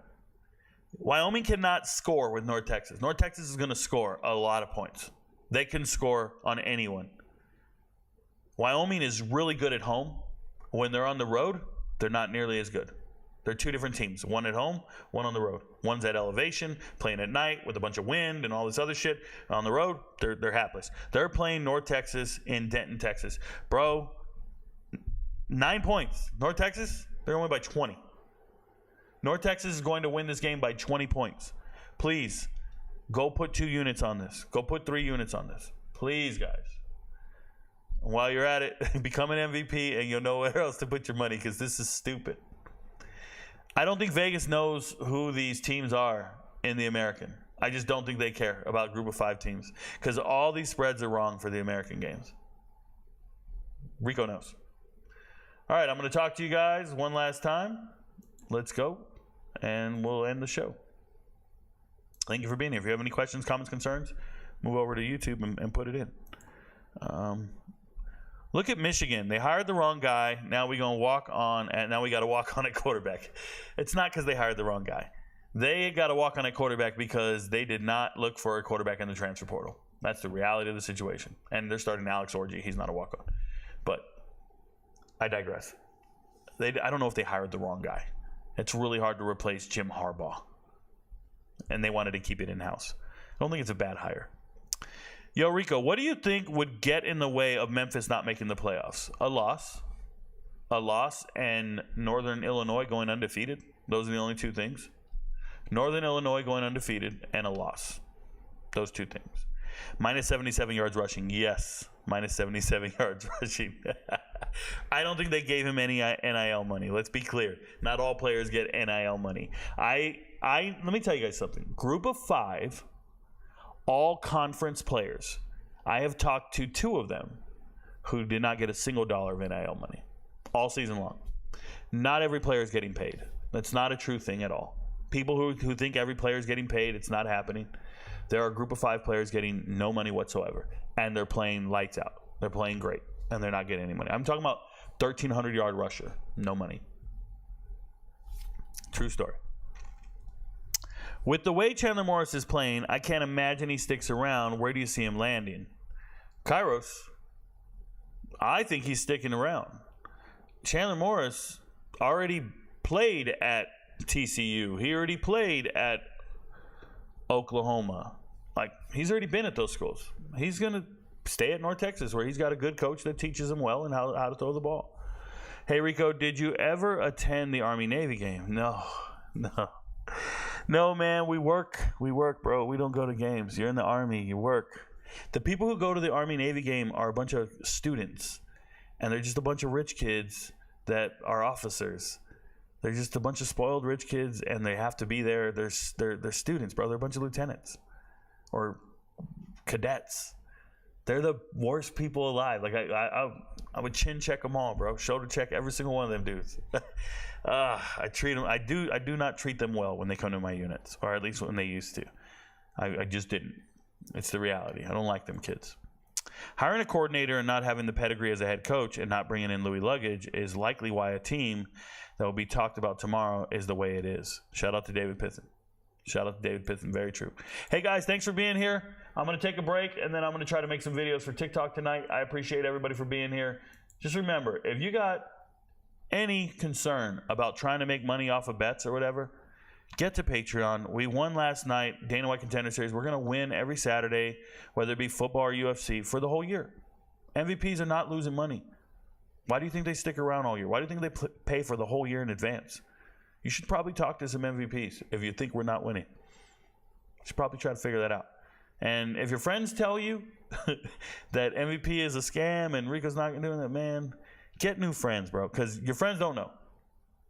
Wyoming cannot score with North Texas. North Texas is going to score a lot of points. They can score on anyone. Wyoming is really good at home. When they're on the road, they're not nearly as good. They're two different teams. One at home, one on the road. One's at elevation, playing at night with a bunch of wind and all this other shit. On the road, they're hapless. They're playing North Texas in Denton, Texas. Bro, 9 points. North Texas, they're only by 20. North Texas is going to win this game by 20 points. Please, go put 2 units on this. Go put 3 units on this. Please, guys. And while you're at it, become an MVP and you'll know where else to put your money because this is stupid. I don't think Vegas knows who these teams are in the American. I just don't think they care about group of 5 teams because all these spreads are wrong for the American games. Rico knows. All right, I'm going to talk to you guys one last time. Let's go, and we'll end the show. Thank you for being here. If you have any questions, comments, concerns, move over to YouTube and put it in. Look at Michigan. They hired the wrong guy. Now we gonna walk on, and now we got to walk on at quarterback. It's not because they hired the wrong guy. They got to walk on at quarterback because they did not look for a quarterback in the transfer portal. That's the reality of the situation. And they're starting Alex Orji. He's not a walk-on. But I digress. I don't know if they hired the wrong guy. It's really hard to replace Jim Harbaugh. And they wanted to keep it in-house. I don't think it's a bad hire. Yo, Rico, what do you think would get in the way of Memphis not making the playoffs? A loss, and Northern Illinois going undefeated. Those are the only two things. Northern Illinois going undefeated and a loss. Those two things. Minus 77 yards rushing. Yes, minus 77 yards rushing. I don't think they gave him any NIL money. Let's be clear. Not all players get NIL money. Let me tell you guys something. Group of 5, all conference players. I have talked to 2 of them who did not get a single dollar of NIL money all season long. Not every player is getting paid. That's not a true thing at all. People who think every player is getting paid, it's not happening. There are a group of 5 players getting no money whatsoever, and they're playing lights out. They're playing great, and they're not getting any money. I'm talking about 1,300-yard rusher, no money. True story. With the way Chandler Morris is playing, I can't imagine he sticks around. Where do you see him landing? Kairos, I think he's sticking around. Chandler Morris already played at TCU. He already played at Oklahoma. Like, he's already been at those schools. He's going to stay at North Texas, where he's got a good coach that teaches him well and how to throw the ball. Hey, Rico, did you ever attend the Army-Navy game? No, man, we work, bro. We don't go to games. You're in the Army, you work. The people who go to the Army-Navy game are a bunch of students, and they're just a bunch of rich kids that are officers. They're just a bunch of spoiled rich kids, and they have to be there. They're students, bro. They're a bunch of lieutenants or cadets. They're the worst people alive. Like, I would chin check them all, bro. Shoulder check every single one of them dudes. I treat them. I do not treat them well when they come to my units, or at least when they used to. I just didn't. It's the reality. I don't like them kids. Hiring a coordinator and not having the pedigree as a head coach and not bringing in Louis Luggage is likely why a team that will be talked about tomorrow is the way it is. Shout out to David Pithen. Very true. Hey, guys, thanks for being here. I'm going to take a break, and then I'm going to try to make some videos for TikTok tonight. I appreciate everybody for being here. Just remember, if you got any concern about trying to make money off of bets or whatever, get to Patreon. We won last night, Dana White Contender Series. We're going to win every Saturday, whether it be football or UFC, for the whole year. MVPs are not losing money. Why do you think they stick around all year? Why do you think they pay for the whole year in advance? You should probably talk to some MVPs if you think we're not winning. You should probably try to figure that out. And if your friends tell you that MVP is a scam and Rico's not doing that, man, get new friends, bro, because your friends don't know.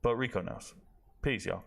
But Rico knows. Peace, y'all.